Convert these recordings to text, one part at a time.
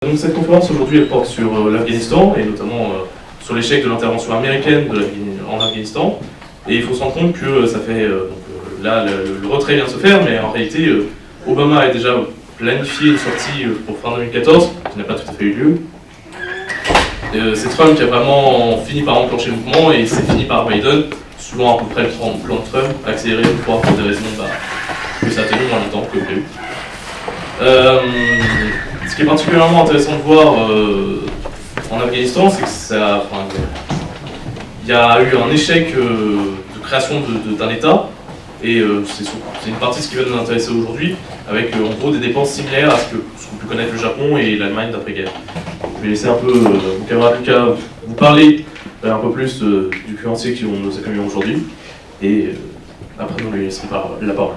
Donc cette conférence aujourd'hui elle porte sur l'Afghanistan et notamment sur l'échec de l'intervention américaine en Afghanistan. Et il faut se rendre compte que ça fait là le retrait vient de se faire, mais en réalité Obama a déjà planifié une sortie pour fin 2014 qui n'a pas tout à fait eu lieu. C'est Trump qui a vraiment fini par enclencher le mouvement et c'est fini par Biden, suivant à peu près le plan de Trump, accéléré pour des raisons que ça a tenu moins longtemps que prévu. Ce qui est particulièrement intéressant de voir en Afghanistan, c'est que il y a eu un échec de création d'un État, et c'est une partie de ce qui va nous intéresser aujourd'hui, avec en gros des dépenses similaires à ce qu'on peut connaître le Japon et l'Allemagne d'après-guerre. Je vais laisser un peu mon camarade Lucas vous parler un peu plus du créancier qui nous accueille aujourd'hui, et après nous lui laisserons la parole.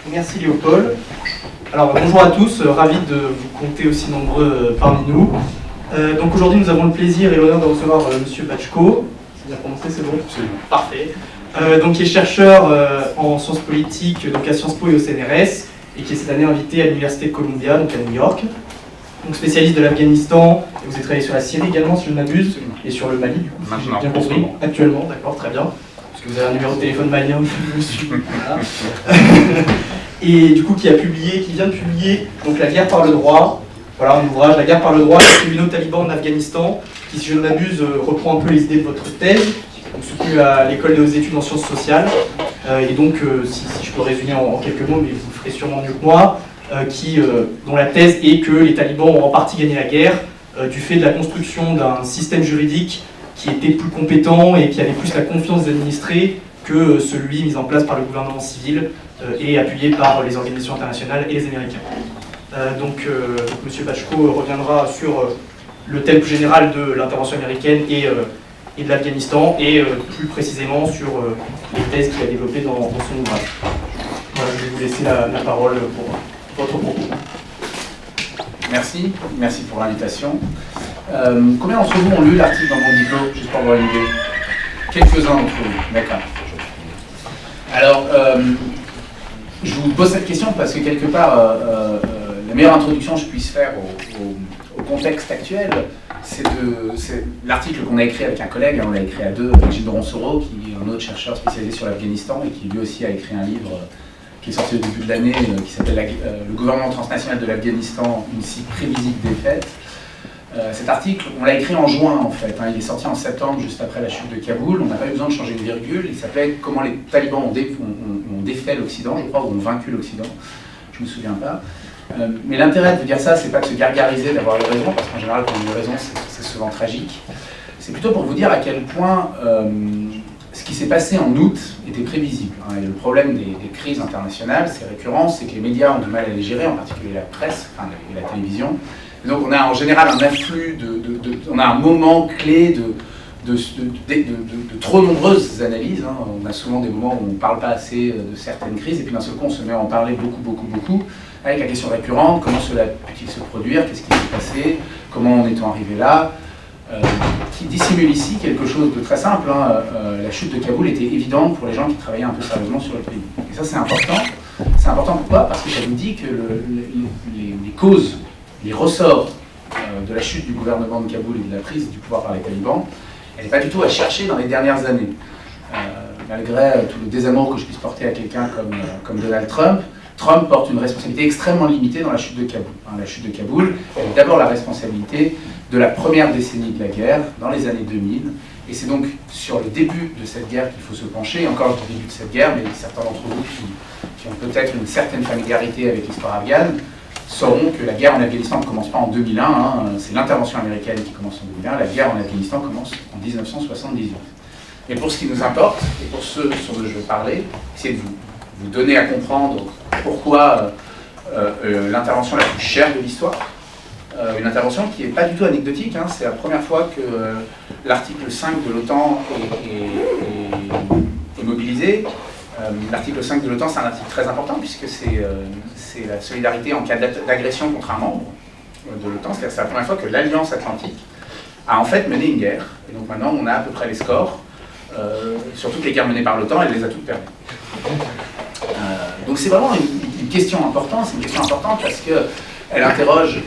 Merci Léopold. Alors bonjour à tous, ravi de vous compter aussi nombreux parmi nous. Donc aujourd'hui nous avons le plaisir et l'honneur de recevoir Monsieur Bachko. C'est bien prononcé, c'est bon ? Absolument. Parfait. Donc qui est chercheur en sciences politiques donc à Sciences Po et au CNRS et qui est cette année invité à l'Université de Columbia, donc à New York. Donc spécialiste de l'Afghanistan, et vous avez travaillé sur la Syrie également si je ne m'abuse, et sur le Mali du coup, si j'ai bien compris. Actuellement, d'accord, très bien. Parce que vous avez un numéro de téléphone malien, je me suis. Voilà. Et du coup qui vient de publier donc La guerre par le droit, voilà un ouvrage, La guerre par le droit, les tribunaux talibans en Afghanistan, qui si je ne m'abuse reprend un peu les idées de votre thèse, donc soutenu à l'école des hautes études en sciences sociales, et donc si je peux résumer en quelques mots, mais vous le ferez sûrement mieux que moi, dont la thèse est que les talibans ont en partie gagné la guerre du fait de la construction d'un système juridique qui était plus compétent et qui avait plus la confiance des administrés que celui mis en place par le gouvernement civil et appuyé par les organisations internationales et les Américains. Donc M. Bachko reviendra sur le thème plus général de l'intervention américaine et de l'Afghanistan et plus précisément sur les thèses qu'il a développées dans son ouvrage. Voilà, je vais vous laisser la parole pour votre propos. Merci pour l'invitation. Combien d'entre vous ont lu l'article dans mon diplôme, juste pour avoir une idée? Quelques-uns d'entre vous, d'accord. Alors, je vous pose cette question parce que quelque part, la meilleure introduction que je puisse faire au contexte actuel, c'est l'article qu'on a écrit avec un collègue, on l'a écrit à deux, avec Gilles Doron-Soro, qui est un autre chercheur spécialisé sur l'Afghanistan et qui lui aussi a écrit un livre qui est sorti au début de l'année, qui s'appelle Le gouvernement transnational de l'Afghanistan, une si prévisible défaite. Cet article, on l'a écrit en juin en fait, il est sorti en septembre, juste après la chute de Kaboul, on n'a pas eu besoin de changer une virgule, il s'appelait « Comment les talibans ont défait l'Occident », je crois, ou ont vaincu l'Occident, je ne me souviens pas. Mais l'intérêt de vous dire ça, c'est pas de se gargariser d'avoir eu raison, parce qu'en général, quand on a eu raison, c'est souvent tragique. C'est plutôt pour vous dire à quel point ce qui s'est passé en août était prévisible. Et le problème des crises internationales, c'est récurrent, c'est que les médias ont du mal à les gérer, en particulier la presse et la télévision. Et donc on a en général un afflux, on a un moment clé de trop nombreuses analyses. On a souvent des moments où on ne parle pas assez de certaines crises, et puis d'un seul coup on se met à en parler beaucoup, avec la question récurrente, comment cela peut-il se produire, qu'est-ce qui s'est passé, comment en est-on arrivé là, qui dissimule ici quelque chose de très simple. La chute de Kaboul était évidente pour les gens qui travaillaient un peu sérieusement sur le pays. Et ça c'est important. C'est important pourquoi ? Parce que ça nous dit que les causes, les ressorts de la chute du gouvernement de Kaboul et de la prise du pouvoir par les talibans, elle n'est pas du tout à chercher dans les dernières années. Malgré tout le désamour que je puisse porter à quelqu'un comme Donald Trump, Trump porte une responsabilité extrêmement limitée dans la chute de Kaboul. La chute de Kaboul est d'abord la responsabilité de la première décennie de la guerre, dans les années 2000, et c'est donc sur le début de cette guerre qu'il faut se pencher, encore le début de cette guerre, mais certains d'entre vous qui ont peut-être une certaine familiarité avec l'histoire afghane, sauront que la guerre en Afghanistan ne commence pas en 2001, c'est l'intervention américaine qui commence en 2001, la guerre en Afghanistan commence en 1978. Et pour ce qui nous importe, et pour ce dont je vais parler, c'est de vous donner à comprendre pourquoi l'intervention la plus chère de l'histoire, une intervention qui n'est pas du tout anecdotique, c'est la première fois que l'article 5 de l'OTAN est mobilisé. L'article 5 de l'OTAN, c'est un article très important puisque c'est la solidarité en cas d'agression contre un membre de l'OTAN. C'est-à-dire que c'est la première fois que l'Alliance Atlantique a en fait mené une guerre. Et donc maintenant, on a à peu près les scores. Sur toutes les guerres menées par l'OTAN, elle les a toutes perdues. Donc c'est vraiment une question importante. C'est une question importante parce qu'elle interroge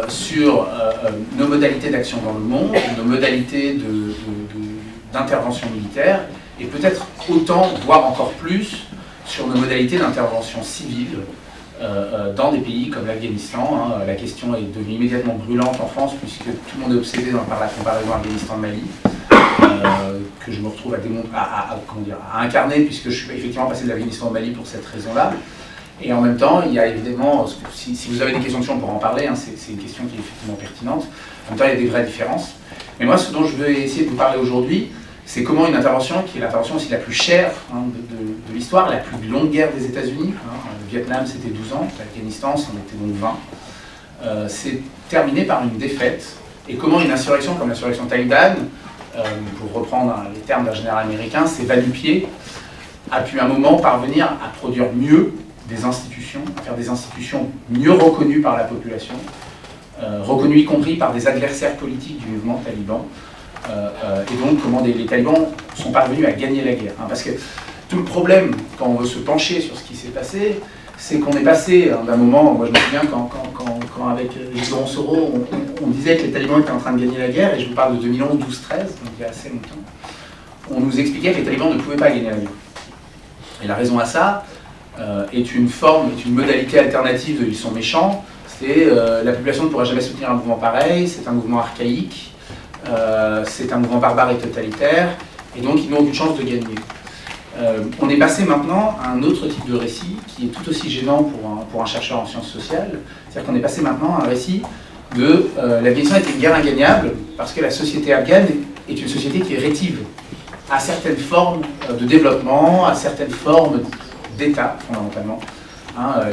sur nos modalités d'action dans le monde, nos modalités d'intervention militaire, et peut-être autant, voire encore plus, sur nos modalités d'intervention civile dans des pays comme l'Afghanistan. La question est devenue immédiatement brûlante en France, puisque tout le monde est obsédé par la comparaison Afghanistan-Mali, que je me retrouve à incarner, puisque je suis effectivement passé de l'Afghanistan au Mali pour cette raison-là. Et en même temps, il y a évidemment, si vous avez des questions dessus, on pourra en parler, c'est une question qui est effectivement pertinente. En même temps, il y a des vraies différences. Mais moi, ce dont je veux essayer de vous parler aujourd'hui, c'est comment une intervention, qui est l'intervention aussi la plus chère de l'histoire, la plus longue guerre des États-Unis, le Vietnam c'était 12 ans, l'Afghanistan c'en était donc 20, c'est terminé par une défaite, et comment une insurrection comme l'insurrection Taliban, pour reprendre les termes d'un général américain, s'est va-nu-pied, a pu à un moment parvenir à produire mieux des institutions, à faire des institutions mieux reconnues par la population, reconnues y compris par des adversaires politiques du mouvement taliban, et donc comment les talibans sont parvenus à gagner la guerre. Parce que tout le problème, quand on veut se pencher sur ce qui s'est passé, c'est qu'on est passé d'un moment, moi je me souviens quand avec Laurent Soro, on disait que les talibans étaient en train de gagner la guerre, et je vous parle de 2011, 12, 13, donc il y a assez longtemps, on nous expliquait que les talibans ne pouvaient pas gagner la guerre. Et la raison à ça est une modalité alternative de « ils sont méchants », c'est la population ne pourra jamais soutenir un mouvement pareil, c'est un mouvement archaïque, c'est un mouvement barbare et totalitaire, et donc ils n'ont aucune chance de gagner. On est passé maintenant à un autre type de récit qui est tout aussi gênant pour un chercheur en sciences sociales, c'est-à-dire qu'on est passé maintenant à un récit de l'Afghanistan est une guerre ingagnable parce que la société afghane est une société qui est rétive à certaines formes de développement, à certaines formes d'État, fondamentalement.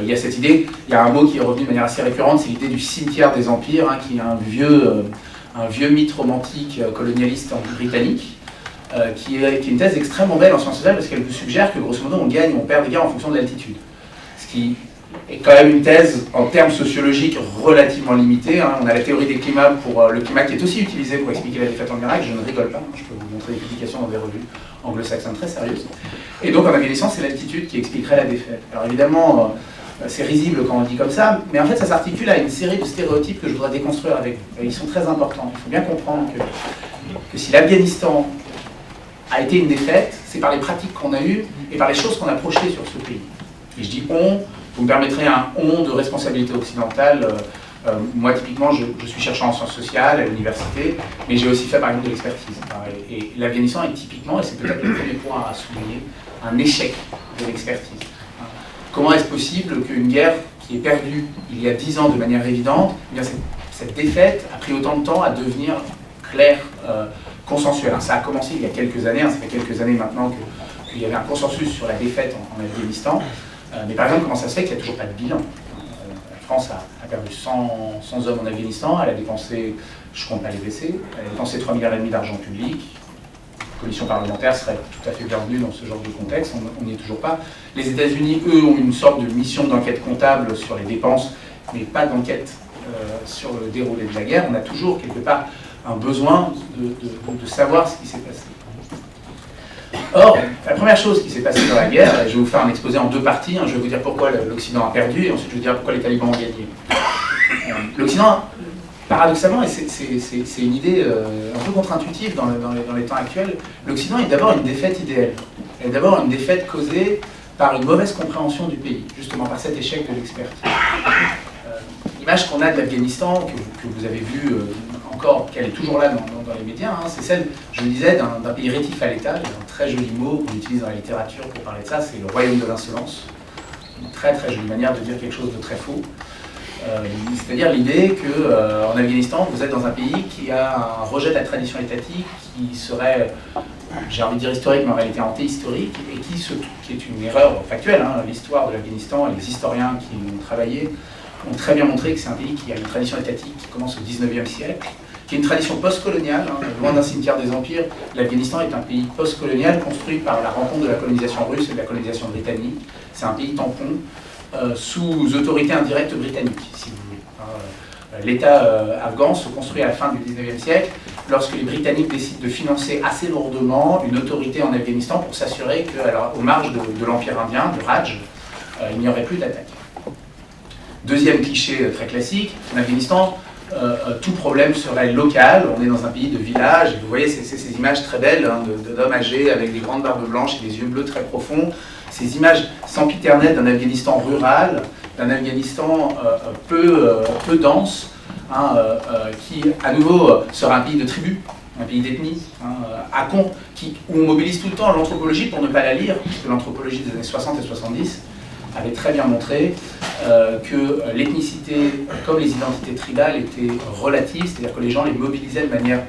Il y a cette idée, il y a un mot qui est revenu de manière assez récurrente, c'est l'idée du cimetière des empires, qui est un vieux mythe romantique colonialiste britannique, qui est une thèse extrêmement belle en sciences sociales parce qu'elle vous suggère que grosso modo on gagne ou on perd des guerres en fonction de l'altitude. Ce qui est quand même une thèse en termes sociologiques relativement limitée. On a la théorie des climats pour le climat qui est aussi utilisée pour expliquer la défaite en Irak, je ne rigole pas, je peux vous montrer des publications dans des revues anglo-saxonnes très sérieuses. Et donc en Afghanistan c'est l'altitude qui expliquerait la défaite. Alors évidemment c'est risible quand on dit comme ça, mais en fait ça s'articule à une série de stéréotypes que je voudrais déconstruire avec vous. Et ils sont très importants. Il faut bien comprendre que si l'Afghanistan a été une défaite, c'est par les pratiques qu'on a eues et par les choses qu'on a projetées sur ce pays. Et je dis on, vous me permettrez un on de responsabilité occidentale. Moi typiquement je suis chercheur en sciences sociales à l'université, mais j'ai aussi fait par exemple de l'expertise. Et l'Afghanistan est typiquement, et c'est peut-être le premier point à souligner, un échec de l'expertise. Comment est-ce possible qu'une guerre qui est perdue il y a 10 ans de manière évidente, eh bien cette défaite a pris autant de temps à devenir claire, consensuelle. Ça a commencé il y a quelques années, ça fait quelques années maintenant qu'il y avait un consensus sur la défaite en Afghanistan. Mais par exemple, comment ça se fait qu'il n'y a toujours pas de bilan? La France a perdu 100 hommes en Afghanistan, elle a dépensé, je ne compte pas les blessés, elle a dépensé 3,5 milliards d'argent public. La commission parlementaire serait tout à fait bienvenue dans ce genre de contexte, on n'y est toujours pas. Les États-Unis, eux, ont une sorte de mission d'enquête comptable sur les dépenses, mais pas d'enquête sur le déroulé de la guerre. On a toujours, quelque part, un besoin de savoir ce qui s'est passé. Or, la première chose qui s'est passée dans la guerre, et je vais vous faire un exposé en deux parties, je vais vous dire pourquoi l'Occident a perdu, et ensuite je vais vous dire pourquoi les talibans ont gagné. L'Occident, paradoxalement, et c'est une idée un peu contre-intuitive dans les temps actuels, l'Occident est d'abord une défaite idéale. Elle est d'abord une défaite causée par une mauvaise compréhension du pays, justement par cet échec de l'expertise. L'image qu'on a de l'Afghanistan, que vous avez vue encore, qu'elle est toujours là dans les médias, c'est celle, je le disais, d'un pays rétif à l'État. Il y a un très joli mot qu'on utilise dans la littérature pour parler de ça, c'est le royaume de l'insolence. Une très très jolie manière de dire quelque chose de très faux. C'est-à-dire l'idée qu'en Afghanistan, vous êtes dans un pays qui a un rejet de la tradition étatique, qui serait, j'ai envie de dire historique, mais en réalité anti-historique, et qui est une erreur factuelle. L'histoire de l'Afghanistan et les historiens qui l'ont travaillé ont très bien montré que c'est un pays qui a une tradition étatique qui commence au 19e siècle, qui est une tradition post-coloniale, loin d'un cimetière des empires. L'Afghanistan est un pays post-colonial construit par la rencontre de la colonisation russe et de la colonisation britannique. C'est un pays tampon sous autorité indirecte britannique, si vous voulez. L'État afghan se construit à la fin du 19e siècle lorsque les Britanniques décident de financer assez lourdement une autorité en Afghanistan pour s'assurer qu'aux marges de l'Empire indien, de Raj, il n'y aurait plus d'attaque. Deuxième cliché très classique, en Afghanistan, tout problème serait local. On est dans un pays de village. Et vous voyez ces images très belles hein, d'hommes âgés avec des grandes barbes blanches et des yeux bleus très profonds. Ces images sempiternelles d'un Afghanistan rural, d'un Afghanistan peu dense, hein, qui à nouveau sera un pays de tribus, un pays d'ethnie, hein, où on mobilise tout le temps l'anthropologie pour ne pas la lire, puisque l'anthropologie des années 60 et 70 avait très bien montré que l'ethnicité, comme les identités tribales, étaient relatives, c'est-à-dire que les gens les mobilisaient de manière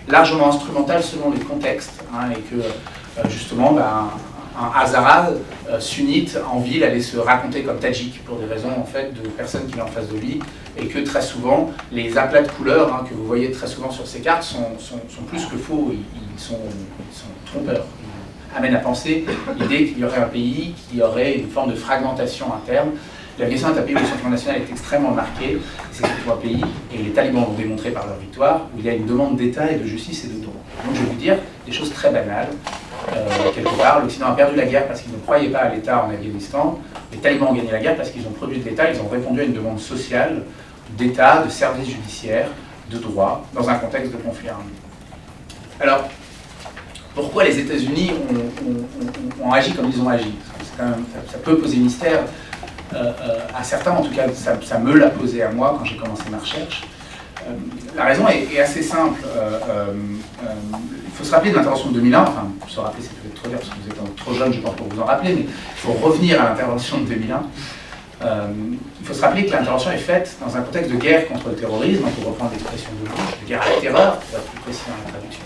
largement instrumentale selon les contextes, hein, et que justement, un Hazara sunnite en ville allait se raconter comme tadjik pour des raisons en fait de personnes qui est en face de lui, et que très souvent les aplats de couleurs hein, que vous voyez très souvent sur ces cartes sont plus que faux, ils sont trompeurs. Ils amènent à penser l'idée qu'il y aurait un pays qui aurait une forme de fragmentation interne. L'Afghanistan est un pays où le sentiment national est extrêmement marqué, c'est surtout un pays, et les talibans l'ont démontré par leur victoire, où il y a une demande d'État et de justice et de droit. Donc je vais vous dire des choses très banales. Quelque part, l'Occident a perdu la guerre parce qu'il ne croyait pas à l'État en Afghanistan. Les talibans ont gagné la guerre parce qu'ils ont produit de l'État, ils ont répondu à une demande sociale d'État, de services judiciaires, de droit, dans un contexte de conflit armé. Alors, pourquoi les États-Unis ont agi comme ils ont agi? Ça peut poser mystère à certains, en tout cas ça me l'a posé à moi quand j'ai commencé ma recherche. La raison est assez simple. Il faut se rappeler de l'intervention de 2001, enfin, se rappeler c'est peut-être trop dire parce que vous êtes trop jeune, je pense, pour vous en rappeler, mais il faut revenir à l'intervention de 2001. Il faut se rappeler que l'intervention est faite dans un contexte de guerre contre le terrorisme, pour reprendre l'expression de Bush, de guerre à la terreur, pour être plus précis dans la traduction,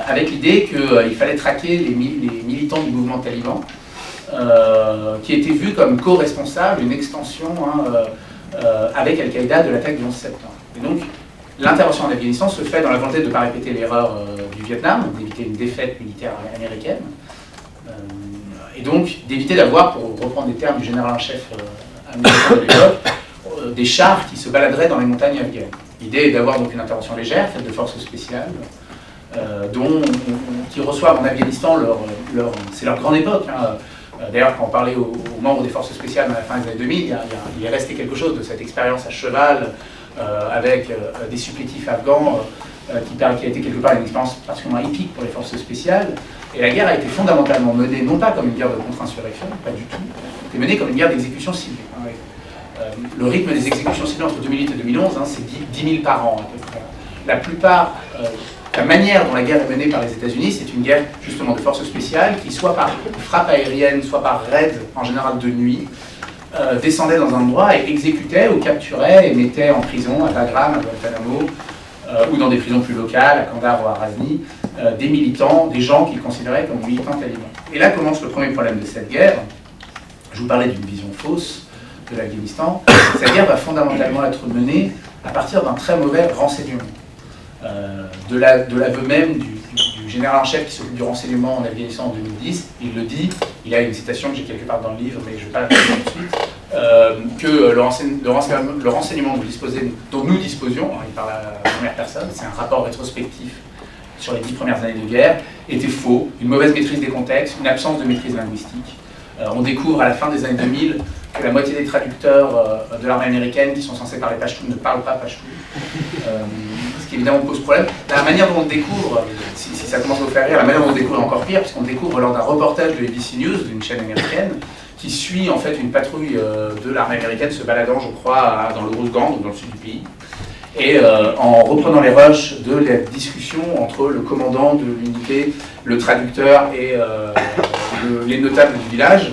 avec l'idée qu'il fallait traquer les militants du mouvement taliban, qui étaient vus comme co-responsables, une extension avec Al-Qaïda de l'attaque du 11 septembre. Et donc, l'intervention en Afghanistan se fait dans la volonté de ne pas répéter l'erreur du Vietnam, d'éviter une défaite militaire américaine, et donc d'éviter d'avoir, pour reprendre les termes du général en chef américain de l'époque, des chars qui se baladeraient dans les montagnes afghanes. L'idée est d'avoir donc une intervention légère, faite de forces spéciales, qui reçoivent en Afghanistan c'est leur grande époque. Hein. D'ailleurs, quand on parlait aux membres des forces spéciales à la fin des années 2000, il est resté quelque chose de cette expérience à cheval, avec des supplétifs afghans, qui a été quelque part une expérience particulièrement épique pour les forces spéciales. Et la guerre a été fondamentalement menée, non pas comme une guerre de contre-insurrection, pas du tout, elle était menée comme une guerre d'exécution ciblée. Le rythme des exécutions ciblées entre 2008 et 2011, hein, c'est 10 000 par an à peu près. La plupart, la manière dont la guerre est menée par les États-Unis, c'est une guerre justement de forces spéciales qui, soit par frappe aérienne, soit par raid, en général de nuit, descendaient dans un endroit et exécutaient ou capturaient et mettaient en prison à Bagram, à Guantanamo, ou dans des prisons plus locales, à Kandahar ou à Ghazni, des militants, des gens qu'ils considéraient comme militants talibans. Et là commence le premier problème de cette guerre. Je vous parlais d'une vision fausse de l'Afghanistan. Cette guerre va fondamentalement être menée à partir d'un très mauvais renseignement. De l'aveu même du général en chef qui s'occupe du renseignement en Afghanistan en 2010, il le dit, il a une citation que j'ai quelque part dans le livre, mais je ne vais pas la faire tout de suite, que le renseignement dont nous disposions, hein, il parle à la première personne, c'est un rapport rétrospectif sur les 10 premières années de guerre, était faux, une mauvaise maîtrise des contextes, une absence de maîtrise linguistique. On découvre à la fin des années 2000 que la moitié des traducteurs de l'armée américaine qui sont censés parler pachtou ne parlent pas pachtou, ce qui évidemment pose problème. La manière dont on découvre, si ça commence à vous faire rire, la manière dont on découvre est encore pire, puisqu'on découvre lors d'un reportage de ABC News, d'une chaîne américaine, qui suit en fait une patrouille de l'armée américaine se baladant, je crois, dans le Ouruzgan, dans le sud du pays, et en reprenant les rushs de la discussion entre le commandant de l'unité, le traducteur et les notables du village,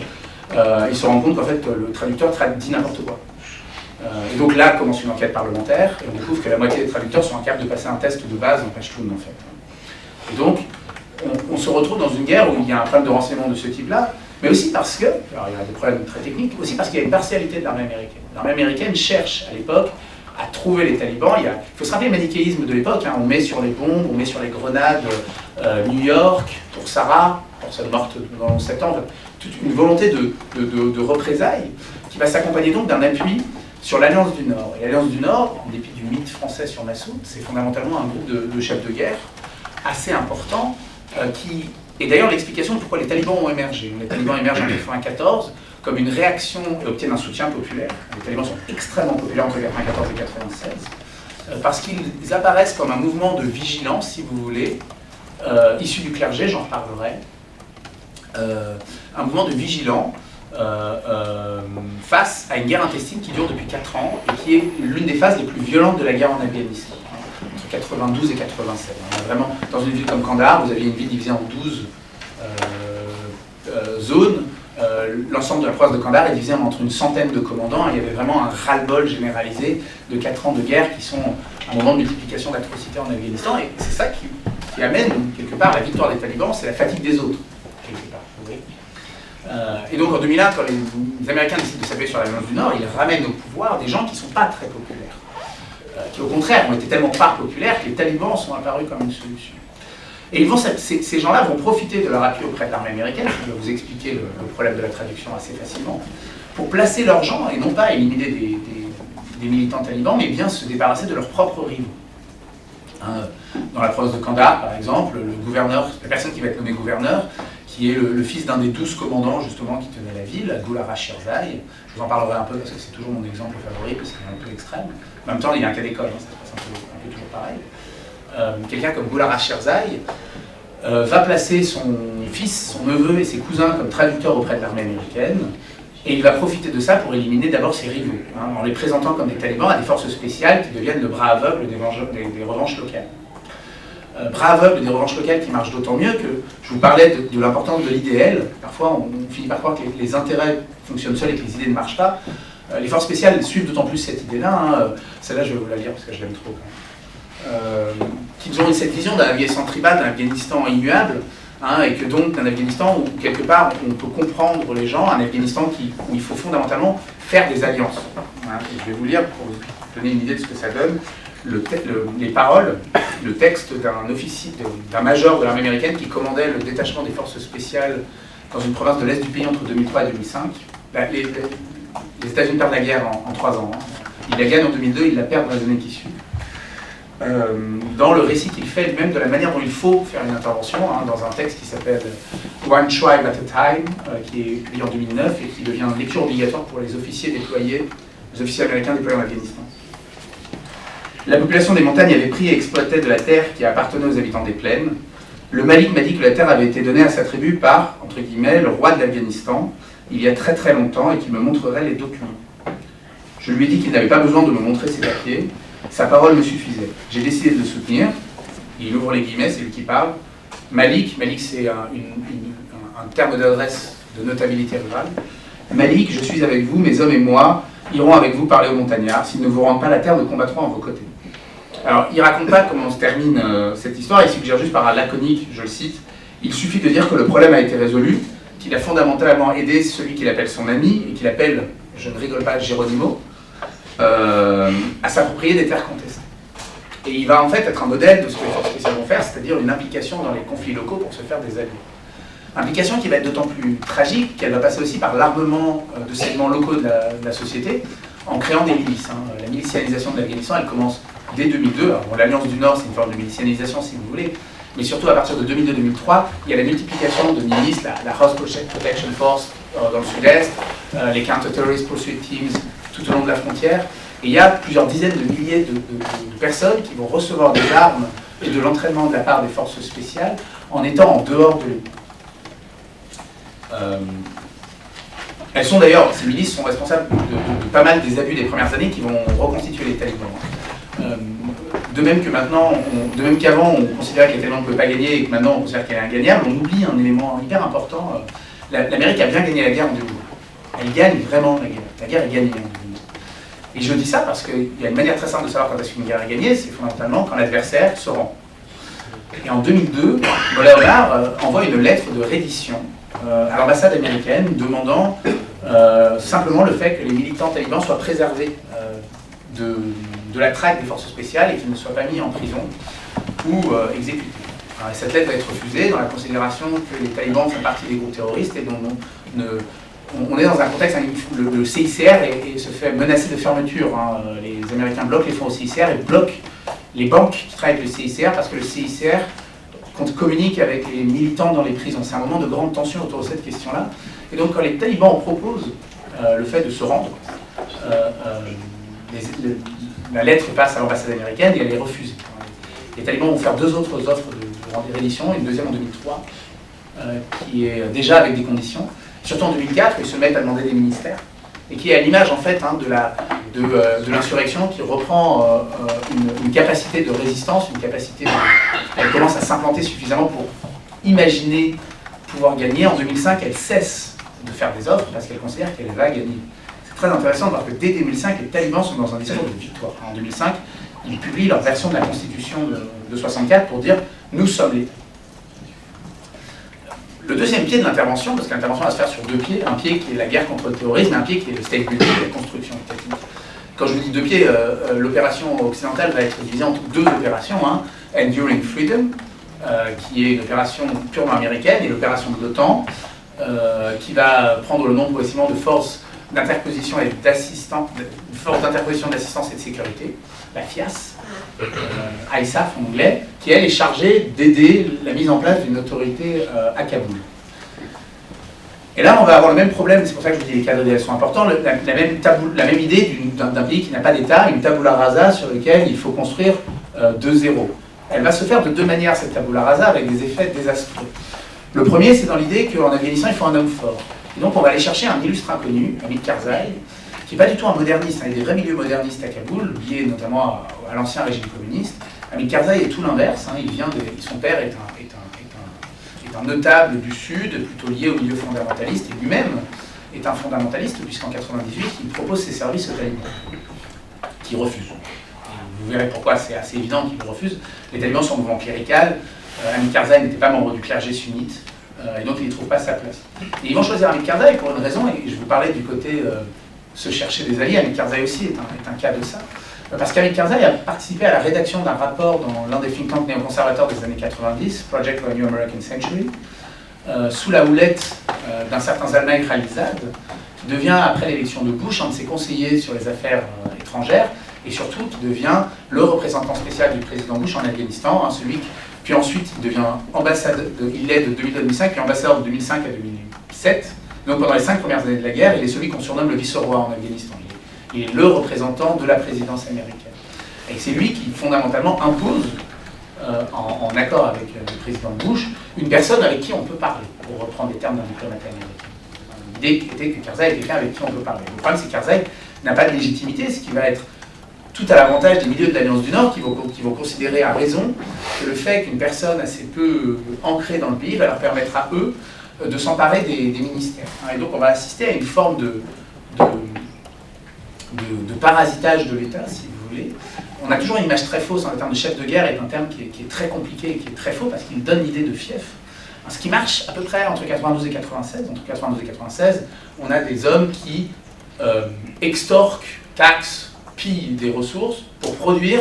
ils se rendent compte qu'en fait le traducteur dit n'importe quoi. Et donc là commence une enquête parlementaire, et on découvre que la moitié des traducteurs sont incapables de passer un test de base en pashtoun en fait. Et donc on se retrouve dans une guerre où il y a un problème de renseignement de ce type-là, mais aussi parce que, alors il y a des problèmes très techniques, aussi parce qu'il y a une partialité de l'armée américaine. L'armée américaine cherche à l'époque à trouver les talibans. Il faut se rappeler le manichéisme de l'époque, hein. On met sur les bombes, on met sur les grenades New York, pour Sarah, personne morte dans le 11 septembre, toute une volonté de représailles qui va s'accompagner donc d'un appui sur l'Alliance du Nord. Et l'Alliance du Nord, en dépit du mythe français sur Massoud, c'est fondamentalement un groupe de chefs de guerre assez important qui est d'ailleurs l'explication de pourquoi les talibans ont émergé. Les talibans émergent en 1994 comme une réaction et obtiennent un soutien populaire. Les talibans sont extrêmement populaires entre 1994 et 1996, parce qu'ils apparaissent comme un mouvement de vigilance, si vous voulez, issu du clergé, j'en reparlerai, un mouvement de vigilants face à une guerre intestine qui dure depuis 4 ans et qui est l'une des phases les plus violentes de la guerre en Afghanistan, entre 92 et 87. On a vraiment, dans une ville comme Kandahar, vous aviez une ville divisée en 12 zones. L'ensemble de la province de Kandahar est divisé entre une centaine de commandants. Et il y avait vraiment un ras-le-bol généralisé de 4 ans de guerre qui sont un moment de multiplication d'atrocités en Afghanistan. Et c'est ça qui amène quelque part la victoire des talibans, c'est la fatigue des autres, quelque part. Vous voyez. Et donc en 2001, quand les Américains décident de s'appuyer sur l'Alliance du Nord, ils ramènent au pouvoir des gens qui ne sont pas très populaires, qui au contraire ont été tellement pas populaires que les talibans sont apparus comme une solution. Et ces gens-là vont profiter de leur appui auprès de l'armée américaine, je vais vous expliquer le problème de la traduction assez facilement, pour placer leurs gens et non pas éliminer des militants talibans, mais bien se débarrasser de leurs propres rivaux. Dans la province de Kandahar, par exemple, le gouverneur, la personne qui va être nommée gouverneur, qui est le fils d'un des 12 commandants justement qui tenait la ville, Gulhara Shirzai. Je vous en parlerai un peu parce que c'est toujours mon exemple favori, parce qu'il est un peu extrême. En même temps, il y a un cas d'école, ça se passe un peu toujours pareil. Quelqu'un comme Gulhara Shirzai va placer son fils, son neveu et ses cousins comme traducteurs auprès de l'armée américaine, et il va profiter de ça pour éliminer d'abord ses rivaux, en les présentant comme des talibans à des forces spéciales qui deviennent le bras aveugle des revanches locales. Bras aveugle des revanches locales qui marchent d'autant mieux que je vous parlais de l'importance de l'idéal. Parfois, on finit par croire que les intérêts fonctionnent seuls et que les idées ne marchent pas. Les forces spéciales suivent d'autant plus cette idée-là. Celle-là, je vais vous la lire parce que je l'aime trop. Qu'ils ont cette vision d'un Afghanistan tribal, d'un Afghanistan immuable, et que donc d'un Afghanistan où quelque part on peut comprendre les gens, un Afghanistan où il faut fondamentalement faire des alliances. Et je vais vous lire pour vous donner une idée de ce que ça donne. Les paroles, le texte d'un officier, d'un major de l'armée américaine qui commandait le détachement des forces spéciales dans une province de l'Est du pays entre 2003 et 2005. Les États-Unis perdent la guerre en 3 ans. Ils la gagnent en 2002, ils la perdent dans les années qui suivent. Dans le récit qu'il fait lui-même de la manière dont il faut faire une intervention, dans un texte qui s'appelle One Tribe at a Time, qui est publié en 2009 et qui devient une lecture obligatoire pour les officiers américains déployés en Afghanistan. La population des montagnes avait pris et exploitait de la terre qui appartenait aux habitants des plaines. Le Malik m'a dit que la terre avait été donnée à sa tribu par, entre guillemets, le roi de l'Afghanistan, il y a très très longtemps, et qu'il me montrerait les documents. Je lui ai dit qu'il n'avait pas besoin de me montrer ses papiers, sa parole me suffisait. J'ai décidé de le soutenir. Il ouvre les guillemets, c'est lui qui parle. Malik c'est un terme d'adresse de notabilité rurale. Malik, je suis avec vous, mes hommes et moi iront avec vous parler aux montagnards. S'ils ne vous rendent pas la terre, nous combattrons à vos côtés. Alors, il ne raconte pas comment se termine cette histoire, il suggère juste par un laconique, je le cite, il suffit de dire que le problème a été résolu, qu'il a fondamentalement aidé celui qu'il appelle son ami, et qu'il appelle, je ne rigole pas, Geronimo, à s'approprier des terres contestées. Et il va en fait être un modèle de ce que les forces spéciales vont faire, c'est-à-dire une implication dans les conflits locaux pour se faire des alliés. Implication qui va être d'autant plus tragique qu'elle va passer aussi par l'armement de segments locaux de la société, en créant des milices. La milicianisation de l'Afghanistan, elle commence dès 2002. Alors, bon, l'Alliance du Nord, c'est une forme de milicianisation si vous voulez, mais surtout à partir de 2002-2003, il y a la multiplication de milices, la Host Protection Force dans le sud-est, les Counter-Terrorist Pursuit Teams tout au long de la frontière, et il y a plusieurs dizaines de milliers de personnes qui vont recevoir des armes et de l'entraînement de la part des forces spéciales en étant en dehors de l'État. Elles sont d'ailleurs, ces milices sont responsables de pas mal des abus des premières années qui vont reconstituer les talibans. De même que maintenant, de même qu'avant, on considérait que les talibans ne pouvaient pas gagner et que maintenant on considère qu'elle est ingagnable, on oublie un élément hyper important. L'Amérique a bien gagné la guerre en 2002. Elle gagne vraiment la guerre. La guerre est gagnée en 2002. Et je dis ça parce qu'il y a une manière très simple de savoir quand est-ce qu'une guerre est gagnée, c'est fondamentalement quand l'adversaire se rend. Et en 2002, Mollah envoie une lettre de reddition à l'ambassade américaine demandant simplement le fait que les militants talibans soient préservés de la traque des forces spéciales et qu'ils ne soient pas mis en prison ou exécutés. Alors, cette lettre va être refusée dans la considération que les talibans font partie des groupes terroristes et dont on est dans un contexte où le CICR se fait menacer de fermeture. Les Américains bloquent les fonds au CICR et bloquent les banques qui travaillent avec le CICR parce que le CICR communique avec les militants dans les prisons. C'est un moment de grande tension autour de cette question-là. Et donc quand les talibans proposent le fait de se rendre, la lettre passe à l'ambassade américaine et elle est refusée. Les talibans vont faire 2 autres offres de reddition, une deuxième en 2003, qui est déjà avec des conditions. Surtout en 2004, ils se mettent à demander des ministères, et qui est à l'image en fait de l'insurrection qui reprend une capacité de résistance, elle commence à s'implanter suffisamment pour imaginer pouvoir gagner. En 2005, elle cesse de faire des offres parce qu'elle considère qu'elle va gagner. C'est très intéressant de voir que dès 2005, les talibans sont dans un discours de victoire. En 2005, ils publient leur version de la Constitution de 64 pour dire « nous sommes l'État ». Le deuxième pied de l'intervention, parce que l'intervention va se faire sur 2 pieds, un pied qui est la guerre contre le terrorisme et un pied qui est le state building, la construction étatique. Quand je vous dis 2 pieds, l'opération occidentale va être divisée entre 2 opérations. Enduring Freedom, qui est une opération purement américaine, et l'opération de l'OTAN, qui va prendre le nom progressivement de force d'interposition et d'assistance et de sécurité, la FIAS, ISAF en anglais, qui elle est chargée d'aider la mise en place d'une autorité à Kaboul. Et là, on va avoir le même problème, c'est pour ça que je vous dis les cadres d'idées sont importants, la même idée d'un pays qui n'a pas d'État, une tabula rasa sur laquelle il faut construire de zéro. Elle va se faire de 2 manières, cette tabula rasa, avec des effets désastreux. Le premier, c'est dans l'idée qu'en Afghanistan, il faut un homme fort. Et donc, on va aller chercher un illustre inconnu, Hamid Karzai, qui n'est pas du tout un moderniste, il y a des vrais milieux modernistes à Kaboul, liés notamment à l'ancien régime communiste. Hamid Karzai est tout l'inverse, son père est un notable du Sud, plutôt lié au milieu fondamentaliste, et lui-même est un fondamentaliste, puisqu'en 1998, il propose ses services aux talibans, qui refusent. Vous verrez pourquoi c'est assez évident qu'ils le refusent. Les talibans sont un mouvement clérical, Hamid Karzai n'était pas membre du clergé sunnite, et donc il n'y trouve pas sa place. Et ils vont choisir Hamid Karzai pour une raison, et je vous parlais du côté se chercher des alliés. Hamid Karzai aussi est un cas de ça. Parce qu'Hamid Karzai a participé à la rédaction d'un rapport dans l'un des think tanks néoconservateurs des années 90, Project for a New American Century, sous la houlette d'un certain Zalmay Khalilzad, qui devient, après l'élection de Bush, un de ses conseillers sur les affaires étrangères, et surtout qui devient le représentant spécial du président Bush en Afghanistan, puis ensuite il devient il l'est de 2005, puis ambassadeur de 2005 à 2007. Donc pendant les 5 premières années de la guerre, il est celui qu'on surnomme le vice-roi en Afghanistan. Il est le représentant de la présidence américaine. Et c'est lui qui, fondamentalement, impose, en accord avec le président Bush, une personne avec qui on peut parler, pour reprendre les termes d'un diplomate américain. L'idée était que Karzai est quelqu'un avec qui on peut parler. Le problème, c'est que Karzai n'a pas de légitimité, ce qui va être tout à l'avantage des milieux de l'Alliance du Nord, qui vont considérer à raison que le fait qu'une personne assez peu ancrée dans le pays va leur permettre à eux de s'emparer des ministères. Et donc on va assister à une forme de parasitage de l'État, si vous voulez. On a toujours une image très fausse, le terme de chef de guerre est un terme qui est très compliqué et qui est très faux parce qu'il donne l'idée de fief. Ce qui marche à peu près entre 92 et 96, entre 92 et 96, on a des hommes qui extorquent, taxent, pillent des ressources pour produire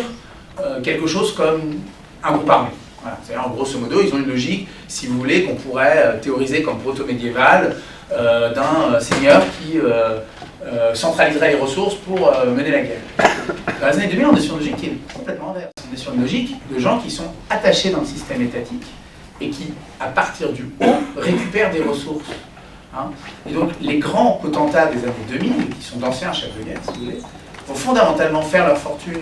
quelque chose comme un groupe armé. Voilà. C'est-à-dire, en grosso modo, ils ont une logique, si vous voulez, qu'on pourrait théoriser comme proto-médiévale d'un seigneur qui centraliserait les ressources pour mener la guerre. Dans les années 2000, on est sur une logique qui est complètement inverse. On est sur une logique de gens qui sont attachés dans le système étatique et qui, à partir du haut, récupèrent des ressources. Et donc, les grands potentats des années 2000, qui sont d'anciens chefs de guerre, si vous voulez, vont fondamentalement faire leur fortune,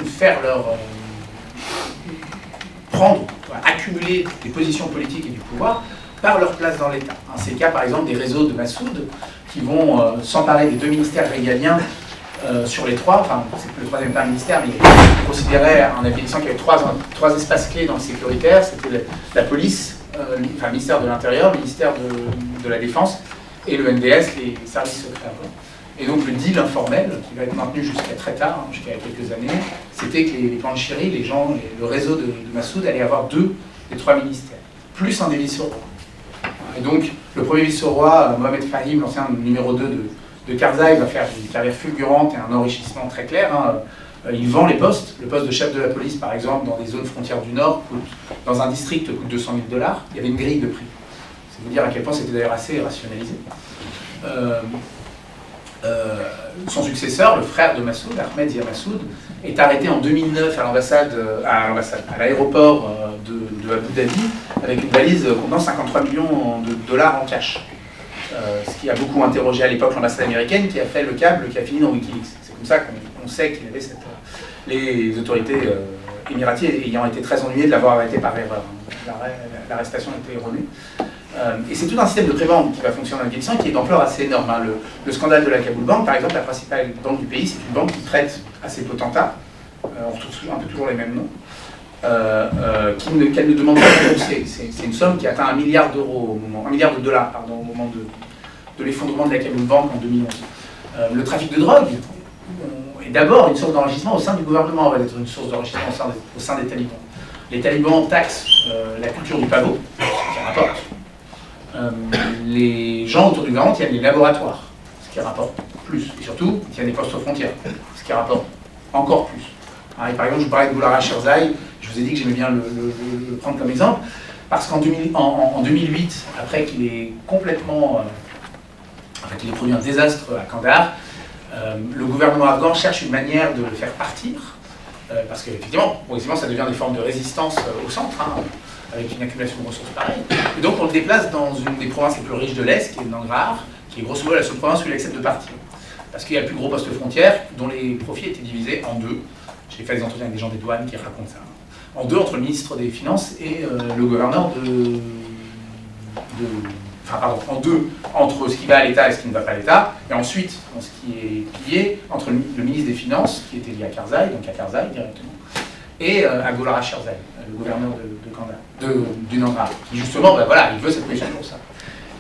accumuler des positions politiques et du pouvoir par leur place dans l'État. C'est le cas par exemple des réseaux de Massoud qui vont s'emparer des 2 ministères régaliens sur les 3, enfin c'est le 3e pas un ministère, mais ils considéraient en Afghanistan qu'il y avait 3 espaces clés dans le sécuritaire, c'était la police, le ministère de l'Intérieur, le ministère de la Défense et le NDS, les services secrets. Et donc le deal informel, qui va être maintenu jusqu'à très tard, jusqu'à quelques années, c'était que les Panchiri, le réseau de Massoud allait avoir 2 des 3 ministères, plus un des vice-rois. Et donc le premier vice-roi, Mohamed Fahim, l'ancien numéro 2 de Karzai, va faire une carrière fulgurante et un enrichissement très clair. Il vend les postes. Le poste de chef de la police, par exemple, dans des zones frontières du Nord, dans un district, coûte $200 000. Il y avait une grille de prix. C'est vous dire à quel point c'était d'ailleurs assez rationalisé. Son successeur, le frère de Massoud, Ahmed Zia Massoud, est arrêté en 2009 à l'aéroport de Abu Dhabi avec une valise contenant $53 millions en cash. ce qui a beaucoup interrogé à l'époque l'ambassade américaine qui a fait le câble qui a fini dans Wikileaks. C'est comme ça qu'on sait qu'il y avait les autorités émiraties ayant été très ennuyées de l'avoir arrêté par erreur. L'arrestation était erronée. Et c'est tout un système de prévente qui va fonctionner en Afghanistan qui est d'ampleur assez énorme. Hein. Le scandale de la Kabul Bank, par exemple, la principale banque du pays, c'est une banque qui prête à ses potentats, on retrouve un peu toujours les mêmes noms, qu'elle ne demande pas à rembourser. C'est une somme qui atteint 1 milliard d'euros, 1 milliard de dollars, pardon, au moment de l'effondrement de la Kabul Bank en 2011. Le trafic de drogue est d'abord une source d'enrichissement au sein du gouvernement, va être une source d'enrichissement au sein des talibans. Les talibans taxent la culture du pavot, ce qui rapporte. Les gens autour du gouvernement tiennent les laboratoires, ce qui rapporte plus. Et surtout, ils tiennent les postes aux frontières, ce qui rapporte encore plus. Et par exemple, je vous parlais de Gullara Sherzai, je vous ai dit que j'aimais bien le prendre comme exemple, parce qu'en 2008, après qu'il ait complètement... qu'il ait produit un désastre à Kandahar, le gouvernement afghan cherche une manière de le faire partir, parce qu'effectivement, ça devient des formes de résistance au centre, hein, avec une accumulation de ressources pareilles. Et donc on le déplace dans une des provinces les plus riches de l'Est, qui est Nangarhar, qui est grosso modo la seule province où il accepte de partir. Parce qu'il y a le plus gros poste frontière, dont les profits étaient divisés en deux. J'ai fait des entretiens avec des gens des douanes qui racontent ça. En deux entre le ministre des Finances et le gouverneur en deux entre ce qui va à l'État et ce qui ne va pas à l'État, et ensuite, dans ce qui est pillé, entre le ministre des Finances, qui était lié à Karzai, donc à Karzai directement, et à Gullara Sherzai, le gouverneur du Nangarhar, qui justement, il veut cette pression pour ça.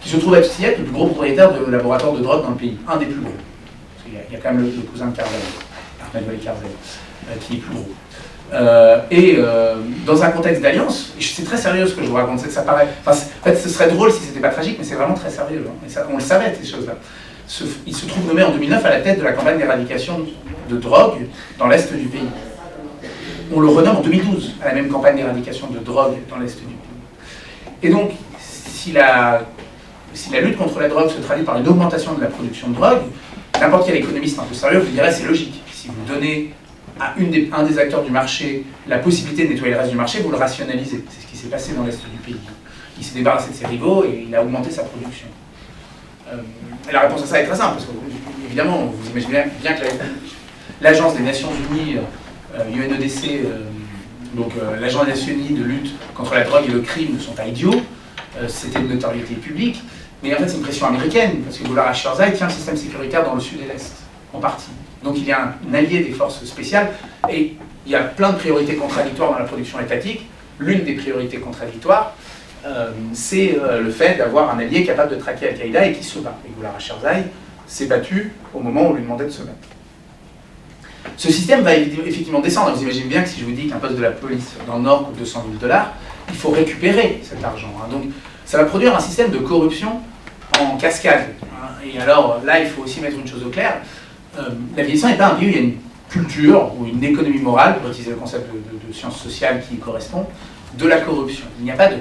Qui se trouve être le plus gros propriétaire de laboratoire de drogue dans le pays, un des plus gros. Parce qu'il y a quand même le cousin de Karzai, Ahmed Karzai, qui est plus gros. Dans un contexte d'alliance, et c'est très sérieux ce que je vous raconte, c'est que ça paraît... en fait, ce serait drôle si c'était pas tragique, mais c'est vraiment très sérieux. Hein, et ça, on le savait, ces choses-là. Il se trouve nommé en 2009 à la tête de la campagne d'éradication de drogue dans l'Est du pays. On le renomme en 2012 à la même campagne d'éradication de drogue dans l'Est du pays. Et donc, si la lutte contre la drogue se traduit par une augmentation de la production de drogue, n'importe quel économiste un peu sérieux vous dirait c'est logique. Si vous donnez à un des acteurs du marché la possibilité de nettoyer le reste du marché, vous le rationalisez. C'est ce qui s'est passé dans l'Est du pays. Il s'est débarrassé de ses rivaux et il a augmenté sa production. Et la réponse à ça est très simple, parce que évidemment, vous imaginez bien que l'Agence des Nations Unies, UNODC, l'Agence des Nations Unies de lutte contre la drogue et le crime ne sont pas idiots, c'était une notoriété publique, mais en fait c'est une pression américaine, parce que Gullara Sherzai tient le système sécuritaire dans le sud et l'Est, en partie. Donc il y a un allié des forces spéciales, et il y a plein de priorités contradictoires dans la production étatique. L'une des priorités contradictoires, c'est le fait d'avoir un allié capable de traquer Al-Qaïda et qui se bat. Et Gullara Sherzai s'est battu au moment où on lui demandait de se battre. Ce système va effectivement descendre. Vous imaginez bien que si je vous dis qu'un poste de la police dans le Nord coûte 200 000 $, il faut récupérer cet argent. Hein. Donc ça va produire un système de corruption en cascade. Hein. Et alors là, il faut aussi mettre une chose au clair. L'Afghanistan n'est pas un pays où il y a une culture ou une économie morale, pour utiliser le concept de sciences sociales qui y correspond, de la corruption. Il n'y a pas de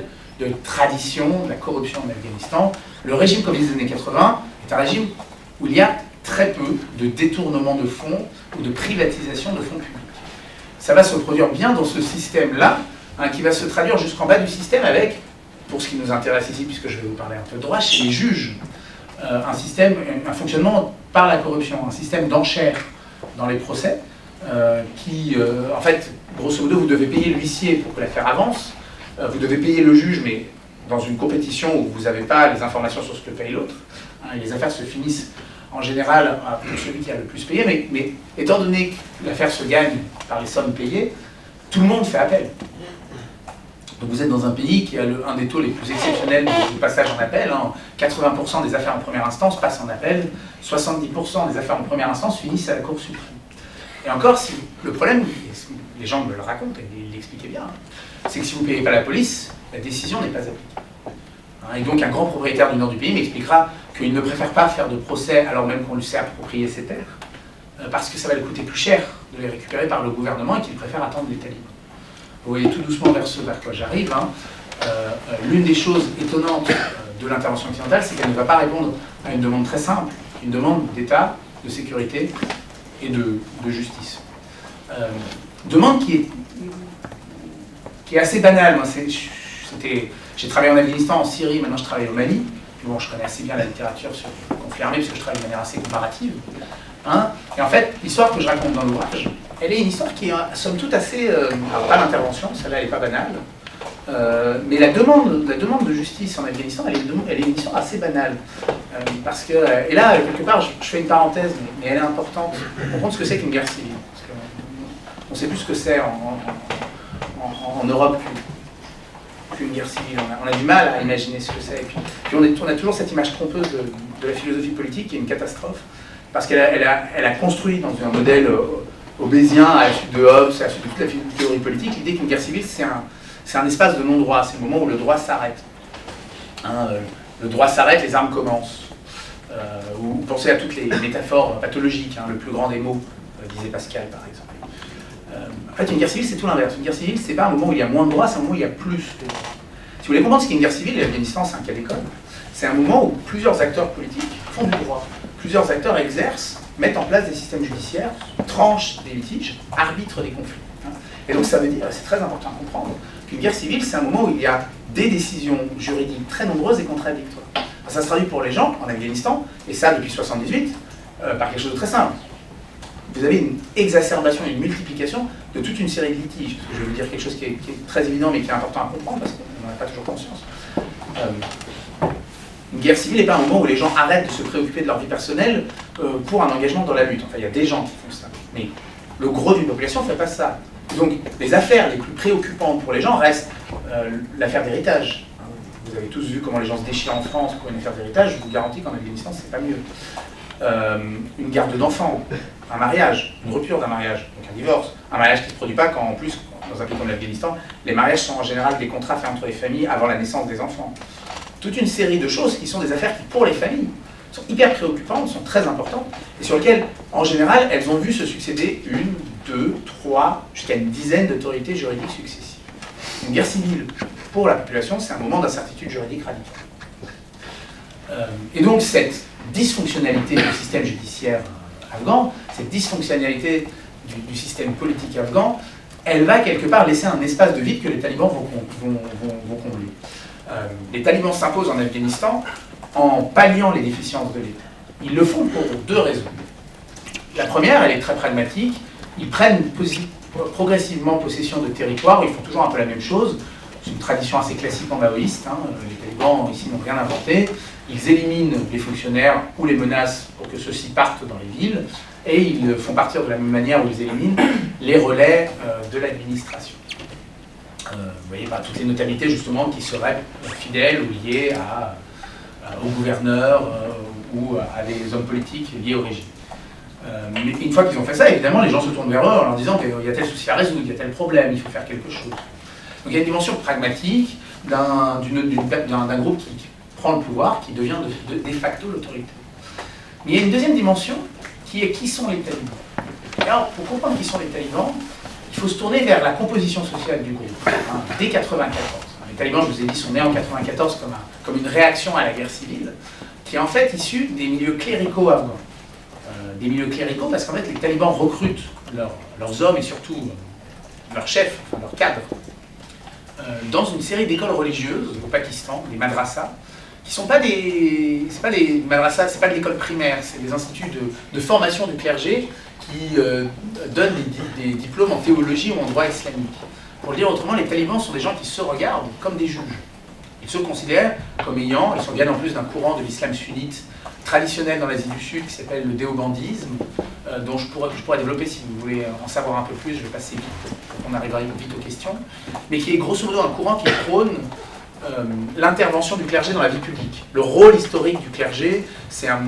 tradition de la corruption en Afghanistan. Le régime communiste des années 80 est un régime où il y a très peu de détournement de fonds ou de privatisation de fonds publics. Ça va se produire bien dans ce système-là, hein, qui va se traduire jusqu'en bas du système avec, pour ce qui nous intéresse ici, puisque je vais vous parler un peu de droit, chez les juges, un fonctionnement par la corruption, un système d'enchères dans les procès, en fait, grosso modo, vous devez payer l'huissier pour que l'affaire avance, vous devez payer le juge, mais dans une compétition où vous n'avez pas les informations sur ce que paye l'autre. Hein, les affaires se finissent en général pour celui qui a le plus payé, mais étant donné que l'affaire se gagne par les sommes payées, tout le monde fait appel. Donc vous êtes dans un pays qui a un des taux les plus exceptionnels de passage en appel. Hein. 80% des affaires en première instance passent en appel, 70% des affaires en première instance finissent à la Cour suprême. Et encore, si le problème, les gens me le racontent et ils l'expliquaient bien, hein, c'est que si vous ne payez pas la police, la décision n'est pas appliquée. Et donc un grand propriétaire du nord du pays m'expliquera qu'il ne préfère pas faire de procès alors même qu'on lui sait approprier ses terres, parce que ça va lui coûter plus cher de les récupérer par le gouvernement et qu'il préfère attendre les talibans. Vous voyez tout doucement vers quoi j'arrive. Hein. L'une des choses étonnantes de l'intervention occidentale, c'est qu'elle ne va pas répondre à une demande très simple, une demande d'État, de sécurité et de justice. Demande qui est assez banale. Moi, j'ai travaillé en Afghanistan, en Syrie, maintenant je travaille au Mali. Bon, je connais assez bien la littérature sur le conflit armé, parce que je travaille de manière assez comparative. Hein. Et en fait, l'histoire que je raconte dans l'ouvrage, elle est une histoire qui est, somme toute, assez... alors, pas l'intervention, celle-là, elle n'est pas banale. Mais la demande de justice en Afghanistan, elle est une histoire assez banale. Parce que, et là, quelque part, je fais une parenthèse, mais elle est importante pour comprendre ce que c'est qu'une guerre civile. On ne sait plus ce que c'est en Europe qu'une guerre civile. On a du mal à imaginer ce que c'est. Et puis on a toujours cette image trompeuse de la philosophie politique qui est une catastrophe, parce qu'elle a construit dans un modèle hobbésien, à la suite de Hobbes, à la suite de toute la théorie politique, l'idée qu'une guerre civile, c'est un espace de non-droit, c'est le moment où le droit s'arrête. Hein, le droit s'arrête, les armes commencent. Ou pensez à toutes les métaphores pathologiques, hein, le plus grand des mots, disait Pascal par exemple. En fait, une guerre civile, c'est tout l'inverse. Une guerre civile, c'est pas un moment où il y a moins de droits, c'est un moment où il y a plus de droits. Si vous voulez comprendre ce qu'est une guerre civile, l'Afghanistan, c'est un cas d'école. C'est un moment où plusieurs acteurs politiques font du droit. Plusieurs acteurs exercent, mettent en place des systèmes judiciaires, tranchent des litiges, arbitrent des conflits. Et donc ça veut dire, c'est très important à comprendre, qu'une guerre civile, c'est un moment où il y a des décisions juridiques très nombreuses et contradictoires. Ça se traduit pour les gens en Afghanistan, et ça depuis 1978, par quelque chose de très simple. Vous avez une exacerbation et une multiplication de toute une série de litiges. Je vais vous dire quelque chose qui est très évident, mais qui est important à comprendre, parce qu'on n'en a pas toujours conscience. Une guerre civile n'est pas un moment où les gens arrêtent de se préoccuper de leur vie personnelle pour un engagement dans la lutte. Enfin, il y a des gens qui font ça. Mais le gros d'une population ne fait pas ça. Donc, les affaires les plus préoccupantes pour les gens restent l'affaire d'héritage. Vous avez tous vu comment les gens se déchirent en France pour une affaire d'héritage. Je vous garantis qu'en Afghanistan, c'est pas mieux. Une garde d'enfants, un mariage, une rupture d'un mariage, donc un divorce. Un mariage qui ne se produit pas quand, en plus, dans un pays comme l'Afghanistan, les mariages sont en général des contrats faits entre les familles avant la naissance des enfants. Toute une série de choses qui sont des affaires qui, pour les familles, sont hyper préoccupantes, sont très importantes, et sur lesquelles, en général, elles ont vu se succéder une, deux, trois, jusqu'à une dizaine d'autorités juridiques successives. Une guerre civile, pour la population, c'est un moment d'incertitude juridique radicale. Et donc, cette dysfonctionnalité du système judiciaire afghan, cette dysfonctionnalité du système politique afghan, elle va quelque part laisser un espace de vide que les talibans vont combler. Les talibans s'imposent en Afghanistan en palliant les déficiences de l'État. Ils le font pour deux raisons. La première, elle est très pragmatique. Ils prennent progressivement possession de territoires, ils font toujours un peu la même chose. C'est une tradition assez classique en maoïste. Hein. Les talibans ici n'ont rien inventé. Ils éliminent les fonctionnaires ou les menacent pour que ceux-ci partent dans les villes, et ils font partir de la même manière où ils éliminent les relais de l'administration. Vous voyez, par toutes les notabilités justement qui seraient fidèles ou liées au gouverneur ou à des hommes politiques liés au régime. Mais une fois qu'ils ont fait ça, évidemment, les gens se tournent vers eux en leur disant qu'il y a tel souci à résoudre, il y a tel problème, il faut faire quelque chose. Donc il y a une dimension pragmatique d'un groupe qui prend le pouvoir, qui devient de facto l'autorité. Mais il y a une deuxième dimension qui est qui sont les talibans. Et alors, pour comprendre qui sont les talibans, il faut se tourner vers la composition sociale du groupe, dès 1994. Les talibans, je vous ai dit, sont nés en 1994 comme une réaction à la guerre civile, qui est en fait issue des milieux cléricaux afghans. Des milieux cléricaux parce qu'en fait, les talibans recrutent leurs hommes et surtout leurs chefs, enfin leurs cadres, dans une série d'écoles religieuses au Pakistan, des madrasas, qui sont pas des... c'est pas des madrasas, c'est pas de l'école primaire, c'est des instituts de formation du clergé qui donnent des diplômes en théologie ou en droit islamique. Pour le dire autrement, les talibans sont des gens qui se regardent comme des juges. Ils se considèrent comme ayant, ils sont bien en plus d'un courant de l'islam sunnite traditionnel dans l'Asie du Sud qui s'appelle le déobandisme, dont je pourrais développer si vous voulez en savoir un peu plus, je vais passer vite, on arrivera vite aux questions, mais qui est grosso modo un courant qui prône l'intervention du clergé dans la vie publique. Le rôle historique du clergé, c'est un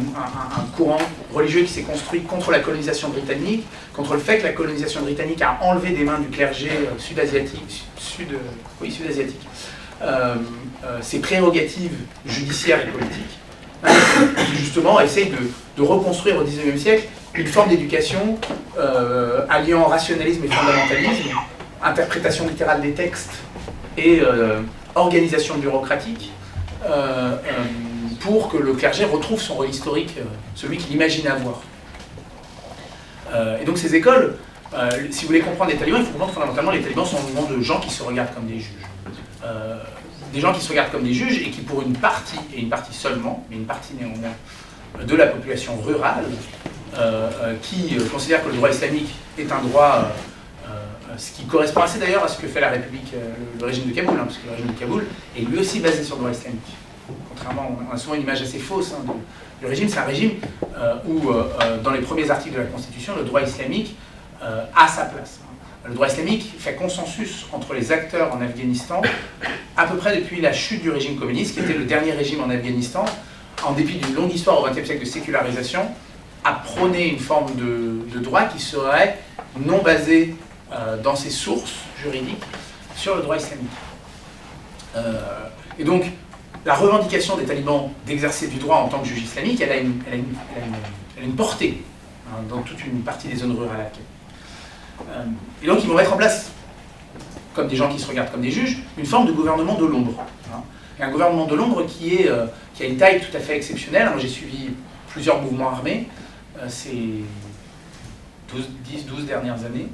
courant religieux qui s'est construit contre la colonisation britannique, contre le fait que la colonisation britannique a enlevé des mains du clergé sud-asiatique ses prérogatives judiciaires et politiques, qui justement essaye de reconstruire au XIXe siècle une forme d'éducation alliant rationalisme et fondamentalisme, interprétation littérale des textes et organisation bureaucratique, pour que le clergé retrouve son rôle historique, celui qu'il imagine avoir. Et donc ces écoles Si vous voulez comprendre les talibans, il faut comprendre fondamentalement les talibans sont un mouvement de gens qui se regardent comme des juges. Des gens qui se regardent comme des juges et qui pour une partie, et une partie seulement, mais une partie néanmoins, de la population rurale, qui considère que le droit islamique est un droit, ce qui correspond assez d'ailleurs à ce que fait la République, le régime de Kaboul, parce que le régime de Kaboul est lui aussi basé sur le droit islamique. Contrairement, on a souvent une image assez fausse du régime, c'est un régime où, dans les premiers articles de la Constitution, le droit islamique a sa place. Le droit islamique fait consensus entre les acteurs en Afghanistan, à peu près depuis la chute du régime communiste, qui était le dernier régime en Afghanistan, en dépit d'une longue histoire au XXe siècle de sécularisation, à prôner une forme de droit qui serait non basée dans ses sources juridiques sur le droit islamique. Et donc, la revendication des talibans d'exercer du droit en tant que juge islamique, elle a une portée dans toute une partie des zones rurales afghanes. Et donc, ils vont mettre en place, comme des gens qui se regardent comme des juges, une forme de gouvernement de l'ombre. Et un gouvernement de l'ombre qui a une taille tout à fait exceptionnelle. Moi, j'ai suivi plusieurs mouvements armés ces 10-12 dernières années,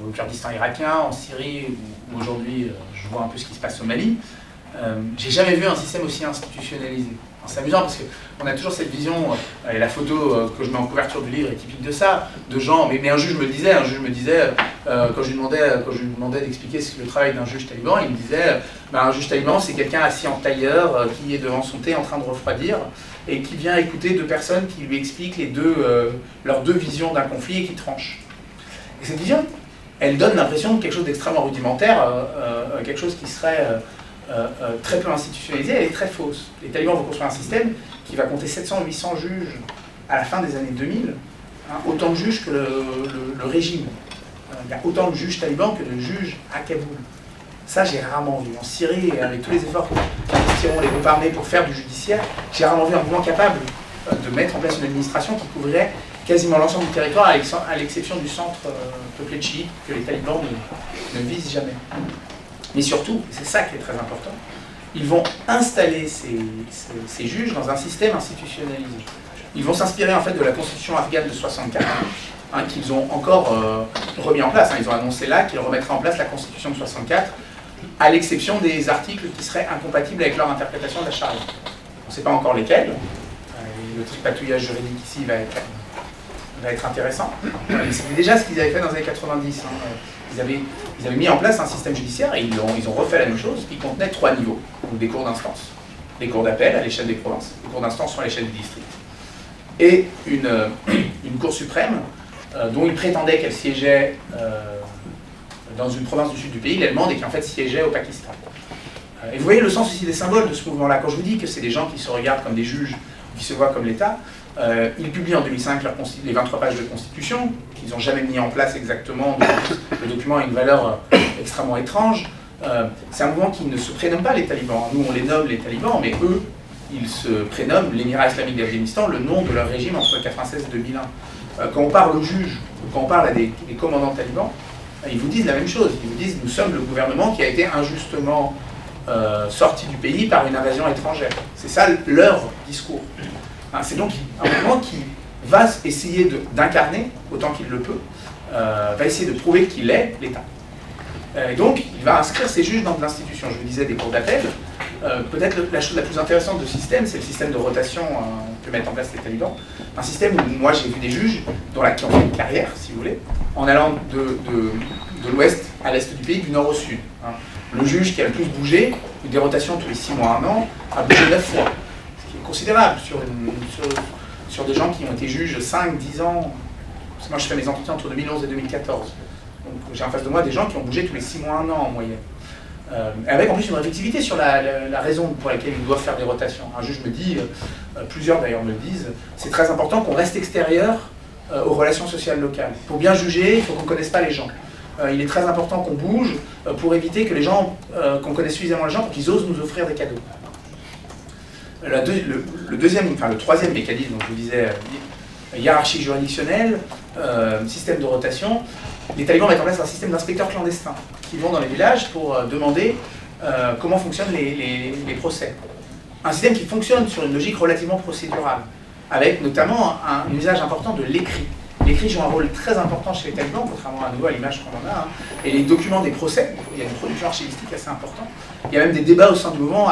au Kurdistan irakien, en Syrie, où aujourd'hui, je vois un peu ce qui se passe au Mali. J'ai jamais vu un système aussi institutionnalisé. C'est amusant parce qu'on a toujours cette vision, et la photo que je mets en couverture du livre est typique de ça, de gens, mais un juge me disait, quand je lui demandais d'expliquer le travail d'un juge taliban, il me disait, un juge taliban c'est quelqu'un assis en tailleur, qui est devant son thé en train de refroidir, et qui vient écouter deux personnes qui lui expliquent leurs deux visions d'un conflit et qui tranchent. Et cette vision, elle donne l'impression de quelque chose d'extrêmement rudimentaire, quelque chose qui serait très peu institutionnalisée, elle est très fausse. Les talibans vont construire un système qui va compter 700-800 juges à la fin des années 2000, autant de juges que le régime. Il y a autant de juges talibans que de juges à Kaboul. Ça, j'ai rarement vu. En Syrie, avec tous les efforts qu'investiront les groupes armés pour faire du judiciaire, j'ai rarement vu un mouvement capable de mettre en place une administration qui couvrirait quasiment l'ensemble du territoire, à l'exception du centre peuplé de chiites, que les talibans ne visent jamais. Mais surtout, et c'est ça qui est très important, ils vont installer ces juges dans un système institutionnalisé. Ils vont s'inspirer en fait de la constitution afghane de 64, qu'ils ont encore remis en place. Ils ont annoncé là qu'ils remettraient en place la constitution de 64, à l'exception des articles qui seraient incompatibles avec leur interprétation de la charia. On ne sait pas encore lesquels. Le tripatouillage juridique ici va être intéressant. C'était déjà ce qu'ils avaient fait dans les années 90. Ils avaient mis en place un système judiciaire et ils ont refait la même chose, qui contenait 3 niveaux, donc des cours d'instance. Les cours d'appel à l'échelle des provinces, les cours d'instance sont à l'échelle des districts. Et une cour suprême dont ils prétendaient qu'elle siégeait dans une province du sud du pays, l'Allemande, et qui en fait siégeait au Pakistan. Et vous voyez le sens aussi des symboles de ce mouvement-là. Quand je vous dis que c'est des gens qui se regardent comme des juges, qui se voient comme l'État, ils publient en 2005 les 23 pages de constitution, qu'ils n'ont jamais mis en place exactement. Le document a une valeur extrêmement étrange. C'est un mouvement qui ne se prénomme pas les talibans. Nous, on les nomme les talibans, mais eux, ils se prénomment l'Émirat islamique d'Afghanistan, le nom de leur régime entre 1996 et 2001. Quand on parle aux juges, quand on parle à des commandants talibans, ils vous disent la même chose. Ils vous disent « nous sommes le gouvernement qui a été injustement sorti du pays par une invasion étrangère ». C'est ça leur discours. C'est donc un mouvement qui va essayer d'incarner, autant qu'il le peut, va essayer de prouver qu'il est l'État. Et donc, il va inscrire ses juges dans l'institution. Je vous disais des cours d'appel. Peut-être la chose la plus intéressante de ce système, c'est le système de rotation que mettent en place les talibans. Un système où moi j'ai vu des juges qui ont fait une carrière, si vous voulez, en allant de l'ouest à l'est du pays, du nord au sud. Le juge qui a le plus bougé, des rotations tous les 6 mois, 1 an, a bougé 9 fois. Ce qui est considérable sur des gens qui ont été juges 5-10 ans. Parce que moi je fais mes entretiens entre 2011 et 2014. Donc j'ai en face de moi des gens qui ont bougé tous les 6 mois, 1 an en moyenne. Avec en plus une réflexivité sur la raison pour laquelle ils doivent faire des rotations. Un juge me dit, plusieurs d'ailleurs me le disent, c'est très important qu'on reste extérieur aux relations sociales locales. Pour bien juger, il faut qu'on ne connaisse pas les gens. Il est très important qu'on bouge pour éviter que les gens, qu'on connaisse suffisamment les gens pour qu'ils osent nous offrir des cadeaux. Le troisième mécanisme, donc je vous disais, hiérarchie juridictionnelle, système de rotation. Les talibans mettent en place un système d'inspecteurs clandestins qui vont dans les villages pour demander comment fonctionnent les procès. Un système qui fonctionne sur une logique relativement procédurale, avec notamment un usage important de l'écrit. L'écrit joue un rôle très important chez les talibans, contrairement à nouveau à l'image qu'on en a. Et les documents des procès, il y a une production archivistique assez importante. Il y a même des débats au sein du mouvement,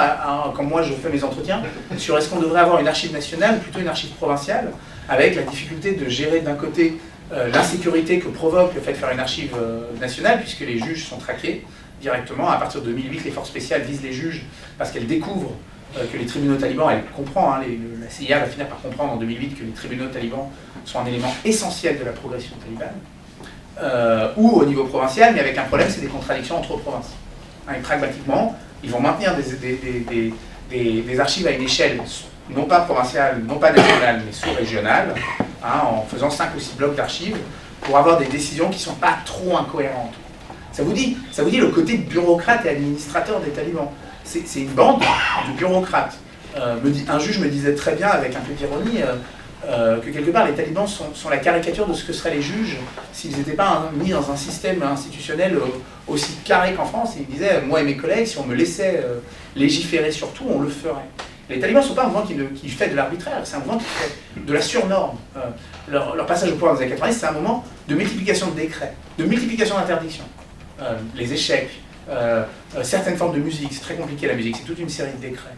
quand moi je fais mes entretiens, sur est-ce qu'on devrait avoir une archive nationale ou plutôt une archive provinciale, avec la difficulté de gérer d'un côté l'insécurité que provoque le fait de faire une archive nationale, puisque les juges sont traqués directement. À partir de 2008, les forces spéciales visent les juges parce qu'elles découvrent que les tribunaux talibans, elle comprend, la CIA va finir par comprendre en 2008 que les tribunaux talibans sont un élément essentiel de la progression talibane, ou au niveau provincial, mais avec un problème, c'est des contradictions entre provinces. Et pragmatiquement, ils vont maintenir des archives à une échelle non pas provinciale, non pas nationale, mais sous-régionale, en faisant 5 ou 6 blocs d'archives, pour avoir des décisions qui ne sont pas trop incohérentes. Ça vous dit le côté bureaucrate et administrateur des talibans. C'est une bande de bureaucrates. Un juge me disait très bien, avec un peu d'ironie, que quelque part les talibans sont la caricature de ce que seraient les juges s'ils n'étaient pas mis dans un système institutionnel aussi carré qu'en France. Et il disait, moi et mes collègues, si on me laissait légiférer sur tout, on le ferait. Les talibans ne sont pas un mouvement qui fait de l'arbitraire, c'est un mouvement qui fait de la surnorme. Leur passage au pouvoir dans les années 90, c'est un moment de multiplication de décrets, de multiplication d'interdictions. Les échecs, certaines formes de musique, c'est très compliqué la musique, c'est toute une série de décrets.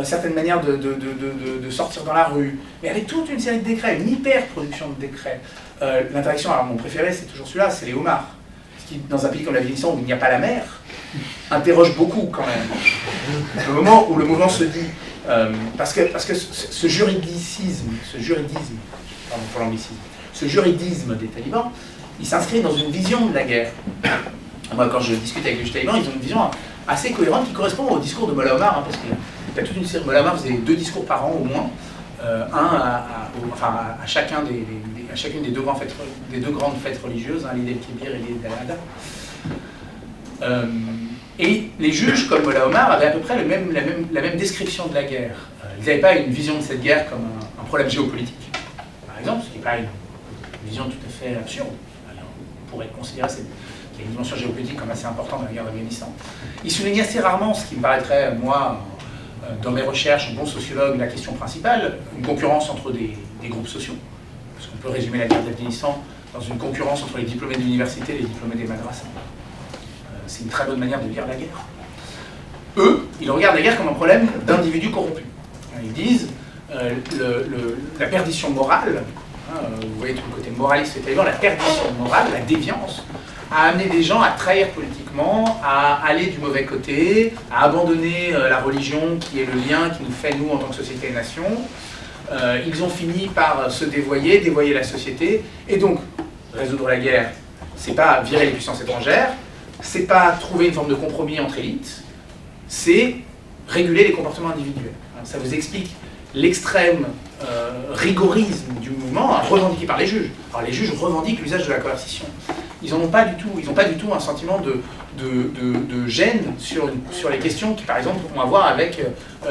Certaines manières de sortir dans la rue, mais avec toute une série de décrets, une hyper-production de décrets. L'interaction, alors mon préféré, c'est toujours celui-là, c'est les homards. Ce qui, dans un pays comme l'Afghanistan où il n'y a pas la mer, interroge beaucoup quand même. Le moment où le mouvement se dit, parce que ce juridisme, pardon pour l'anglicisme, ce juridisme des talibans, il s'inscrit dans une vision de la guerre. Moi, quand je discute avec les talibans, ils ont une vision assez cohérente qui correspond au discours de Mollah Omar, parce qu'il y a toute une série. Mollah Omar faisait 2 discours par an au moins, à chacune des deux grandes fêtes religieuses, l'Eid el-Kébir et l'Eid al-Adha. Et les juges, comme Mollah Omar, avaient à peu près la même description de la guerre. Ils n'avaient pas une vision de cette guerre comme un problème géopolitique, par exemple, ce qui n'est pas une vision tout à fait absurde. On pourrait considérer qu'il y a une dimension géopolitique comme assez importante dans la guerre d'Afghanistan. Ils soulignaient assez rarement ce qui me paraîtrait, moi, dans mes recherches, bon sociologue, la question principale, une concurrence entre des groupes sociaux. Parce qu'on peut résumer la guerre d'Afghanistan dans une concurrence entre les diplômés de l'université et les diplômés des madrasas. C'est une très bonne manière de lire la guerre. Eux, ils regardent la guerre comme un problème d'individus corrompus. Ils disent la perdition morale, vous voyez tout le côté moraliste, c'est-à-dire la perdition morale, la déviance, a amené des gens à trahir politiquement, à aller du mauvais côté, à abandonner la religion qui est le lien qui nous fait nous en tant que société et nation. Ils ont fini par se dévoyer la société, et donc résoudre la guerre, c'est pas virer les puissances étrangères, c'est pas trouver une forme de compromis entre élites, c'est réguler les comportements individuels. Ça vous explique l'extrême rigorisme du mouvement revendiqué par les juges. Alors les juges revendiquent l'usage de la coercition. Ils n'ont pas du tout un sentiment de gêne sur les questions qui, par exemple, ont à voir avec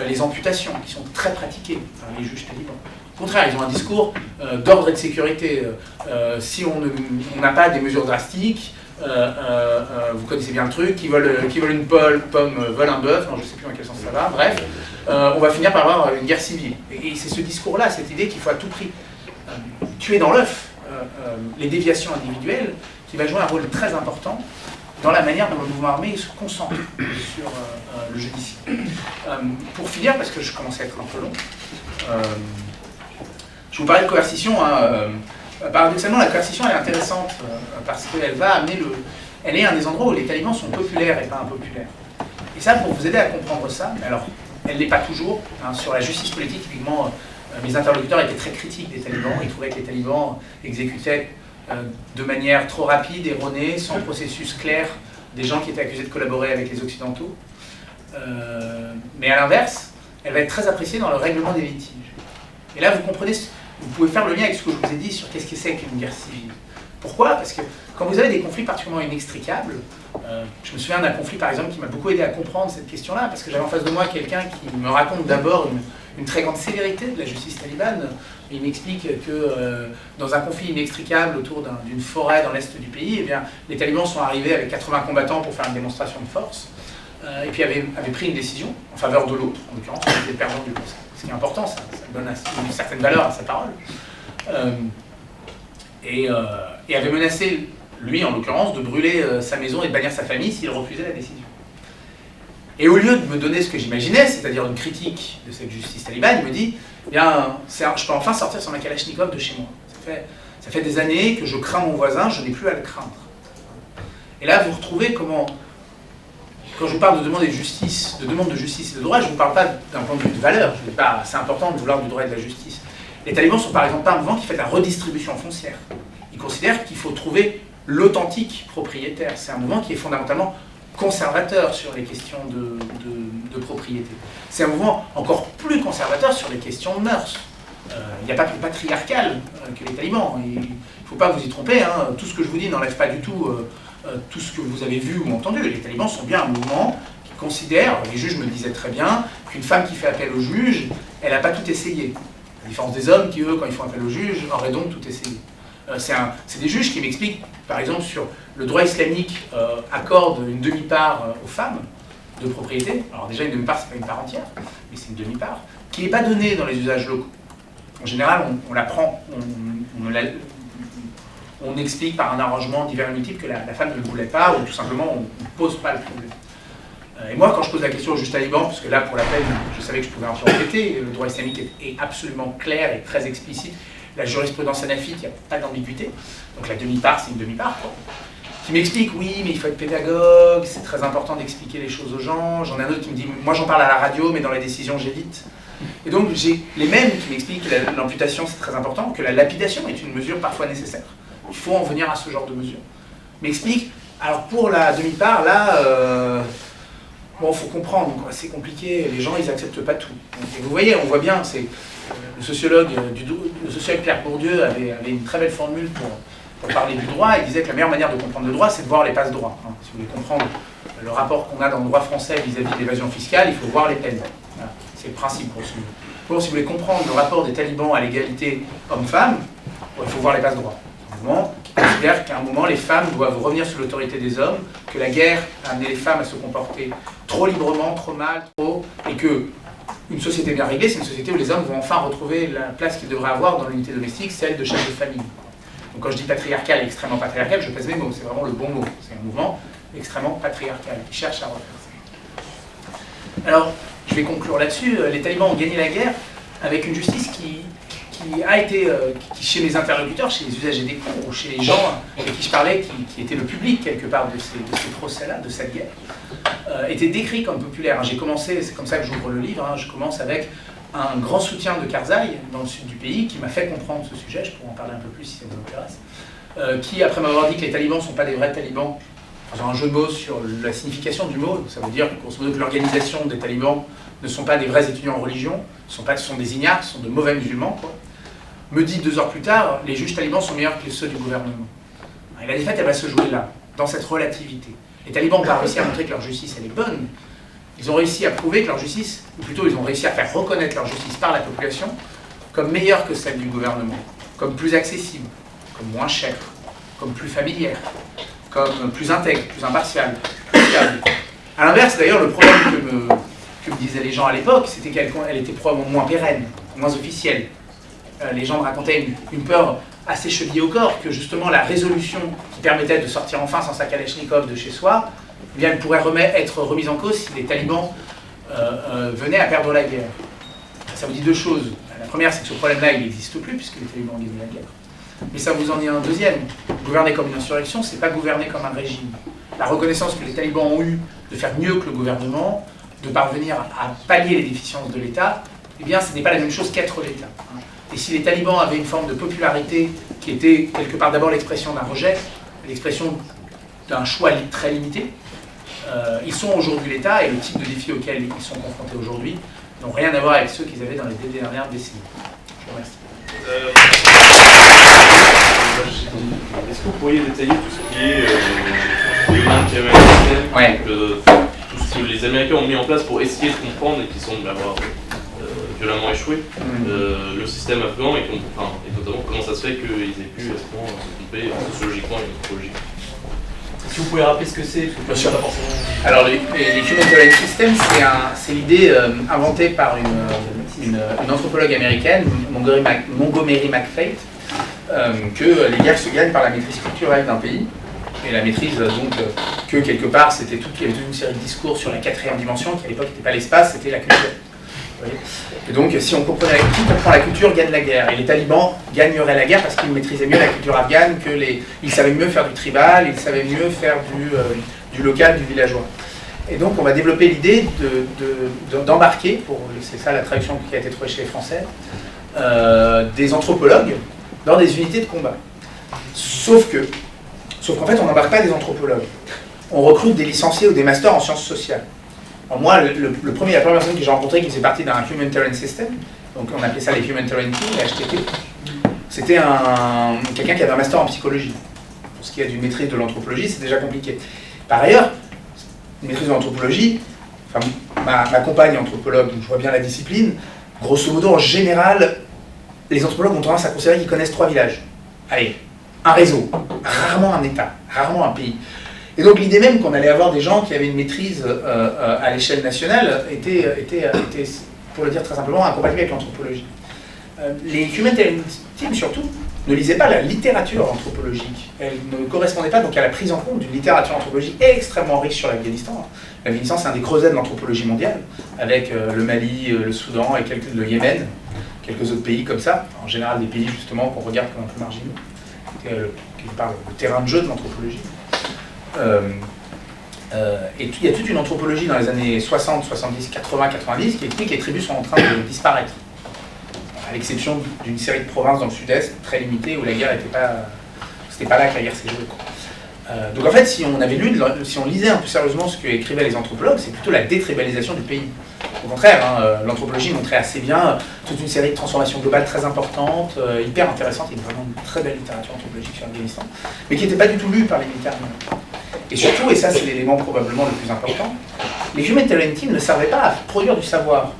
les amputations, qui sont très pratiquées par les juges talibans. Au contraire, ils ont un discours d'ordre et de sécurité. Si on n'a pas des mesures drastiques, vous connaissez bien le truc, qui volent une pomme, volent un bœuf, non, je ne sais plus dans quel sens ça va, bref, on va finir par avoir une guerre civile. Et c'est ce discours-là, cette idée qu'il faut à tout prix tuer dans l'œuf les déviations individuelles, qui va jouer un rôle très important dans la manière dont le mouvement armé se concentre sur le judiciaire. Pour finir, parce que je commence à être un peu long, je vous parlais de coercition. Paradoxalement, la coercition est intéressante parce qu'elle va amener elle est un des endroits où les talibans sont populaires et pas impopulaires. Et ça, pour vous aider à comprendre ça, mais alors, elle n'est pas toujours. Sur la justice politique, typiquement, mes interlocuteurs étaient très critiques des talibans. Ils trouvaient que les talibans exécutaient de manière trop rapide, erronée, sans processus clair, des gens qui étaient accusés de collaborer avec les Occidentaux. Mais à l'inverse, elle va être très appréciée dans le règlement des litiges. Et là, vous comprenez, vous pouvez faire le lien avec ce que je vous ai dit sur qu'est-ce que c'est qu'une guerre civile. Pourquoi? Parce que quand vous avez des conflits particulièrement inextricables, je me souviens d'un conflit par exemple qui m'a beaucoup aidé à comprendre cette question-là, parce que j'avais en face de moi quelqu'un qui me raconte d'abord une très grande sévérité de la justice talibane. Il m'explique que dans un conflit inextricable autour d'une forêt dans l'est du pays, eh bien, les talibans sont arrivés avec 80 combattants pour faire une démonstration de force, et puis avaient pris une décision en faveur de l'autre, en l'occurrence, ils étaient perdants du procès. Ce qui est important, ça donne une certaine valeur à sa parole. et avait menacé, lui en l'occurrence, de brûler sa maison et de bannir sa famille s'il refusait la décision. Et au lieu de me donner ce que j'imaginais, c'est-à-dire une critique de cette justice talibane, il me dit « Bien, je peux enfin sortir sur ma Kalachnikov de chez moi. Ça fait des années que je crains mon voisin, je n'ai plus à le craindre. » Et là, vous retrouvez comment, quand je vous parle de demande de justice et de droit, je ne vous parle pas d'un point de vue de valeur. Je ne dis pas c'est important de vouloir du droit et de la justice. Les talibans sont par exemple pas un mouvement qui fait de la redistribution foncière. Ils considèrent qu'il faut trouver l'authentique propriétaire. C'est un mouvement qui est fondamentalement conservateur sur les questions de propriété. C'est un mouvement encore plus conservateur sur les questions de mœurs. Il n'y a pas plus patriarcal que les talibans. Il ne faut pas vous y tromper, hein. Tout ce que je vous dis n'enlève pas du tout tout ce que vous avez vu ou entendu. Les talibans sont bien un mouvement qui considère, les juges me le disaient très bien, qu'une femme qui fait appel au juge, elle n'a pas tout essayé. À la différence des hommes qui, eux, quand ils font appel au juge, auraient donc tout essayé. C'est des juges qui m'expliquent, par exemple, sur le droit islamique accorde une demi-part aux femmes de propriété. Alors déjà, une demi-part, c'est pas une part entière, mais c'est une demi-part, qui n'est pas donnée dans les usages locaux. En général, on la prend, on explique par un arrangement divers et multiple que la femme ne le voulait pas, ou tout simplement, on ne pose pas le problème. Et moi, quand je pose la question au juge taliban, parce que là, pour la peine, je savais que je pouvais un peu enquêter, le droit islamique est absolument clair et très explicite. La jurisprudence hanafique, il n'y a pas d'ambiguïté. Donc la demi-part, c'est une demi-part, quoi. Qui m'explique, oui, mais il faut être pédagogue, c'est très important d'expliquer les choses aux gens. J'en ai un autre qui me dit, moi j'en parle à la radio, mais dans la décision j'évite. Et donc j'ai les mêmes qui m'expliquent que l'amputation c'est très important, que la lapidation est une mesure parfois nécessaire. Il faut en venir à ce genre de mesure. M'explique, alors pour la demi-part, là, bon, il faut comprendre, c'est compliqué, les gens ils n'acceptent pas tout. Donc, et vous voyez, on voit bien, c'est le sociologue Pierre Bourdieu avait une très belle formule pour parler du droit. Il disait que la meilleure manière de comprendre le droit, c'est de voir les passe-droits. Si vous voulez comprendre le rapport qu'on a dans le droit français vis-à-vis de l'évasion fiscale, il faut voir les peines. Voilà. C'est le principe pour celui. Pour, si vous voulez comprendre le rapport des talibans à l'égalité homme-femme, il faut voir les passe-droits. Un mouvement qui considère qu'à un moment, les femmes doivent revenir sous l'autorité des hommes, que la guerre a amené les femmes à se comporter trop librement, trop mal, et que une société bien réglée, c'est une société où les hommes vont enfin retrouver la place qu'ils devraient avoir dans l'unité domestique, celle de chef de famille. Donc quand je dis patriarcal et extrêmement patriarcal, je pèse mes mots, c'est vraiment le bon mot. C'est un mouvement extrêmement patriarcal qui cherche à refaire ça. Alors, je vais conclure là-dessus. Les talibans ont gagné la guerre avec une justice qui a été, qui chez mes interlocuteurs, chez les usagers des cours, ou chez les gens avec qui je parlais, qui étaient le public quelque part de ces procès-là, de cette guerre, était décrit comme populaire. J'ai commencé, c'est comme ça que j'ouvre le livre, je commence avec un grand soutien de Karzai dans le sud du pays qui m'a fait comprendre ce sujet, je pourrais en parler un peu plus si ça vous intéresse, qui, après m'avoir dit que les talibans ne sont pas des vrais talibans, faisant un jeu de mots sur la signification du mot, ça veut dire grosso modo que l'organisation des talibans ne sont pas des vrais étudiants en religion, ce sont des ignares, ce sont de mauvais musulmans, quoi. Me dit 2 heures plus tard, les juges talibans sont meilleurs que ceux du gouvernement. Et la défaite, elle va se jouer là, dans cette relativité. Les talibans n'ont pas réussi à montrer que leur justice, elle est bonne. Ils ont réussi à prouver que leur justice, ou plutôt ils ont réussi à faire reconnaître leur justice par la population comme meilleure que celle du gouvernement, comme plus accessible, comme moins chère, comme plus familière, comme plus intègre, plus impartiale, plus fiable. A l'inverse, d'ailleurs, le problème que me disaient les gens à l'époque, c'était qu'elle était probablement moins pérenne, moins officielle. Les gens me racontaient une peur assez chevillée au corps, que justement la résolution qui permettait de sortir enfin sans sa Kalachnikov de chez soi, eh bien, elle pourrait être remise en cause si les talibans venaient à perdre la guerre. Ça vous dit 2 choses. La première, c'est que ce problème-là, il n'existe plus, puisque les talibans ont gagné la guerre. Mais ça vous en dit un deuxième. Gouverner comme une insurrection, c'est pas gouverner comme un régime. La reconnaissance que les talibans ont eue de faire mieux que le gouvernement, de parvenir à pallier les déficiences de l'État, eh bien, ce n'est pas la même chose qu'être l'État. Et si les talibans avaient une forme de popularité qui était quelque part d'abord l'expression d'un rejet, l'expression d'un choix très limité, ils sont aujourd'hui l'État, et le type de défis auxquels ils sont confrontés aujourd'hui n'ont rien à voir avec ceux qu'ils avaient dans les dernières décennies. Je vous remercie. Est-ce que vous pourriez détailler tout ce qui est tout ce que les Américains ont mis en place pour essayer de comprendre et qui semble avoir violemment échoué le système afghan, et notamment comment ça se fait qu'ils aient pu à ce moment se tromper sociologiquement et anthropologiquement. Si vous pouvez rappeler ce que c'est, bien sûr. Alors les Humanitarian Systems, c'est l'idée inventée par une anthropologue américaine, Montgomery McFate, que les guerres se gagnent par la maîtrise culturelle d'un pays, et la maîtrise, donc, que quelque part, c'était il y avait toute une série de discours sur la quatrième dimension, qui à l'époque n'était pas l'espace, c'était la culture. Vous voyez. Et donc, si on comprenait qui comprend la culture gagne la guerre. Et les talibans gagneraient la guerre parce qu'ils maîtrisaient mieux la culture afghane que ils savaient mieux faire du tribal, ils savaient mieux faire du local, du villageois. Et donc, on va développer l'idée d'embarquer, c'est ça la traduction qui a été trouvée chez les Français, des anthropologues dans des unités de combat. Sauf qu'en fait, on n'embarque pas des anthropologues. On recrute des licenciés ou des masters en sciences sociales. Alors moi, la première personne que j'ai rencontrée qui faisait partie d'un Humanitarian System, donc on appelait ça les Humanitarian Team, les HTT, c'était quelqu'un qui avait un master en psychologie. Pour ce qui est d'une maîtrise de l'anthropologie, c'est déjà compliqué. Par ailleurs, une maîtrise de l'anthropologie, enfin, ma compagne est anthropologue, donc je vois bien la discipline, grosso modo, en général, les anthropologues ont tendance à considérer qu'ils connaissent 3 villages. Allez, un réseau, rarement un État, rarement un pays. Et donc l'idée même qu'on allait avoir des gens qui avaient une maîtrise à l'échelle nationale était, pour le dire très simplement, incompatible avec l'anthropologie. Les Humanitarian Teams, surtout, ne lisaient pas la littérature anthropologique. Elle ne correspondait pas donc à la prise en compte d'une littérature anthropologique extrêmement riche sur l'Afghanistan. L'Afghanistan, c'est un des creusets de l'anthropologie mondiale, avec le Mali, le Soudan et le Yémen, quelques autres pays comme ça, en général des pays justement qu'on regarde comme un peu marginaux, qui parlent le terrain de jeu de l'anthropologie. Et il y a toute une anthropologie dans les années 60, 70, 80, 90 qui explique que les tribus sont en train de disparaître. À l'exception d'une série de provinces dans le sud-est, très limitées, où la guerre n'était pas... C'était pas là que la guerre s'est jouée. Donc en fait, si on lisait un peu sérieusement ce qu'écrivaient les anthropologues, c'est plutôt la détribalisation du pays. Au contraire, l'anthropologie montrait assez bien toute une série de transformations globales très importantes, hyper intéressantes, il y a vraiment une très belle littérature anthropologique sur l'Afghanistan, mais qui n'était pas du tout lue par les militaires. Et surtout, et ça c'est l'élément probablement le plus important, les Humanitarian Teams ne servaient pas à produire du savoir.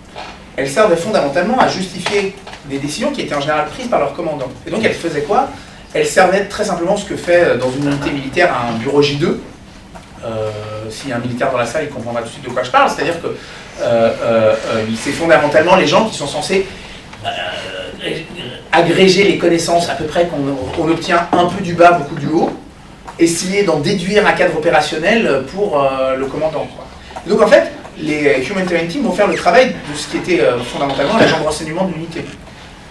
Elles servaient fondamentalement à justifier des décisions qui étaient en général prises par leurs commandants. Et donc elles faisaient quoi? Elles servaient très simplement ce que fait dans une unité militaire un bureau J2. S'il y a un militaire dans la salle, il comprendra tout de suite de quoi je parle. C'est-à-dire que c'est fondamentalement les gens qui sont censés agréger les connaissances à peu près qu'on obtient un peu du bas, beaucoup du haut, essayer d'en déduire un cadre opérationnel pour le commandant, quoi. Et donc en fait, les Humanitarian Teams vont faire le travail de ce qui était fondamentalement l'agent de renseignement de l'unité,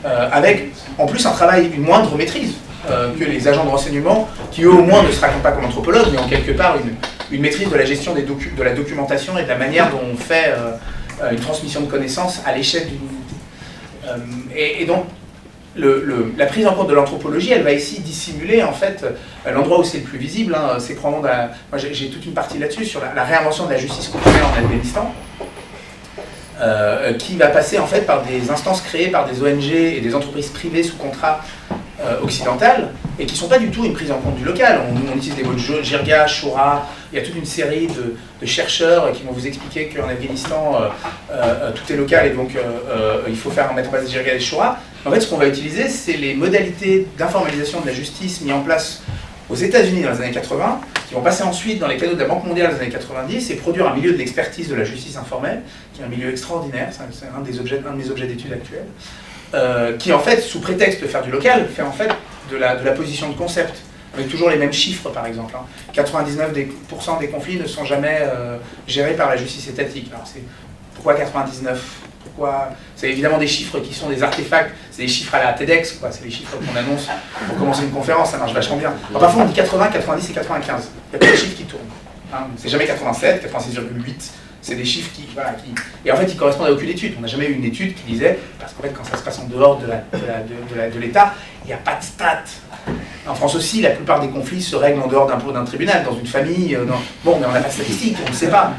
avec en plus un travail, une moindre maîtrise que les agents de renseignement, qui eux au moins ne se racontent pas comme anthropologues, mais ont quelque part une maîtrise de la gestion de la documentation et de la manière dont on fait une transmission de connaissances à l'échelle d'une unité. Et donc, la prise en compte de l'anthropologie, elle va ici dissimuler en fait l'endroit où c'est le plus visible. C'est probablement moi j'ai toute une partie là-dessus sur la réinvention de la justice culturelle en Afghanistan, qui va passer en fait par des instances créées par des ONG et des entreprises privées sous contrat occidentales, et qui ne sont pas du tout une prise en compte du local. On utilise des mots de Jirga, Shura, il y a toute une série de chercheurs qui vont vous expliquer qu'en Afghanistan, tout est local et donc il faut mettre en place des Jirga et des Shura. En fait, ce qu'on va utiliser, c'est les modalités d'informalisation de la justice mises en place aux États-Unis dans les années 80, qui vont passer ensuite dans les canaux de la Banque mondiale dans les années 90 et produire un milieu de l'expertise de la justice informelle, qui est un milieu extraordinaire, c'est un de mes objets d'études actuels, qui en fait, sous prétexte de faire du local, fait en fait de la position de concept, avec toujours les mêmes chiffres par exemple. 99% des conflits ne sont jamais gérés par la justice étatique. Alors pourquoi 99 ? Pourquoi ? C'est évidemment des chiffres qui sont des artefacts, c'est des chiffres à la TEDx, quoi. C'est les chiffres qu'on annonce pour commencer une conférence, ça marche vachement bien. Alors, parfois on dit 80, 90 et 95, il y a pas de chiffres qui tournent. C'est jamais 87, 86,8, c'est des chiffres qui... Et en fait ils correspondent à aucune étude. On n'a jamais eu une étude qui disait, parce qu'en fait quand ça se passe en dehors de l'État, il n'y a pas de stats. En France aussi, la plupart des conflits se règlent en dehors d'un tribunal, dans une famille. Bon, mais on n'a pas de statistiques, on ne sait pas.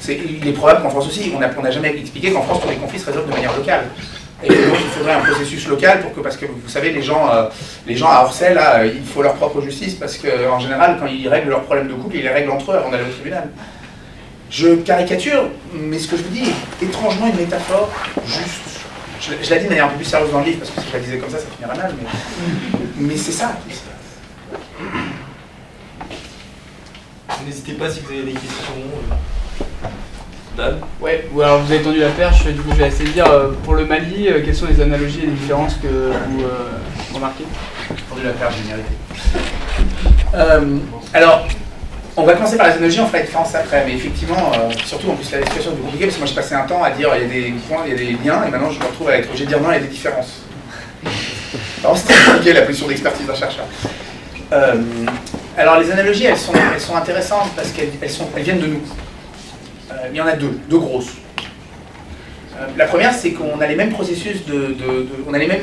Il est probable qu'en France aussi, on n'a jamais expliqué qu'en France, tous les conflits se résolvent de manière locale. Et donc, il faudrait un processus local parce que vous savez, les gens à Orsay, là, il faut leur propre justice parce qu'en général, quand ils règlent leurs problèmes de couple, ils les règlent entre eux avant d'aller au tribunal. Je caricature, mais ce que je vous dis est étrangement une métaphore juste. Je la dis de manière un peu plus sérieuse dans le livre, parce que si je la disais comme ça finirait mal, mais c'est ça. N'hésitez pas si vous avez des questions. Dan ? Ouais, ou alors vous avez tendu la perche, du coup je vais essayer de dire, pour le Mali, quelles sont les analogies et les différences que vous remarquez ? entendu la perte généralité. Alors, on va commencer par les analogies, on fera la différence après, mais effectivement, surtout en plus la situation est plus compliquée, parce que moi j'ai passé un temps à dire il y a des points, il y a des liens, et maintenant je me retrouve à être obligé de dire non, il y a des différences. Alors c'est très compliqué la position d'expertise d'un chercheur. Alors les analogies, elles sont intéressantes parce qu'elles viennent de nous. Il y en a deux grosses. La première, c'est qu'on a les mêmes processus on a les mêmes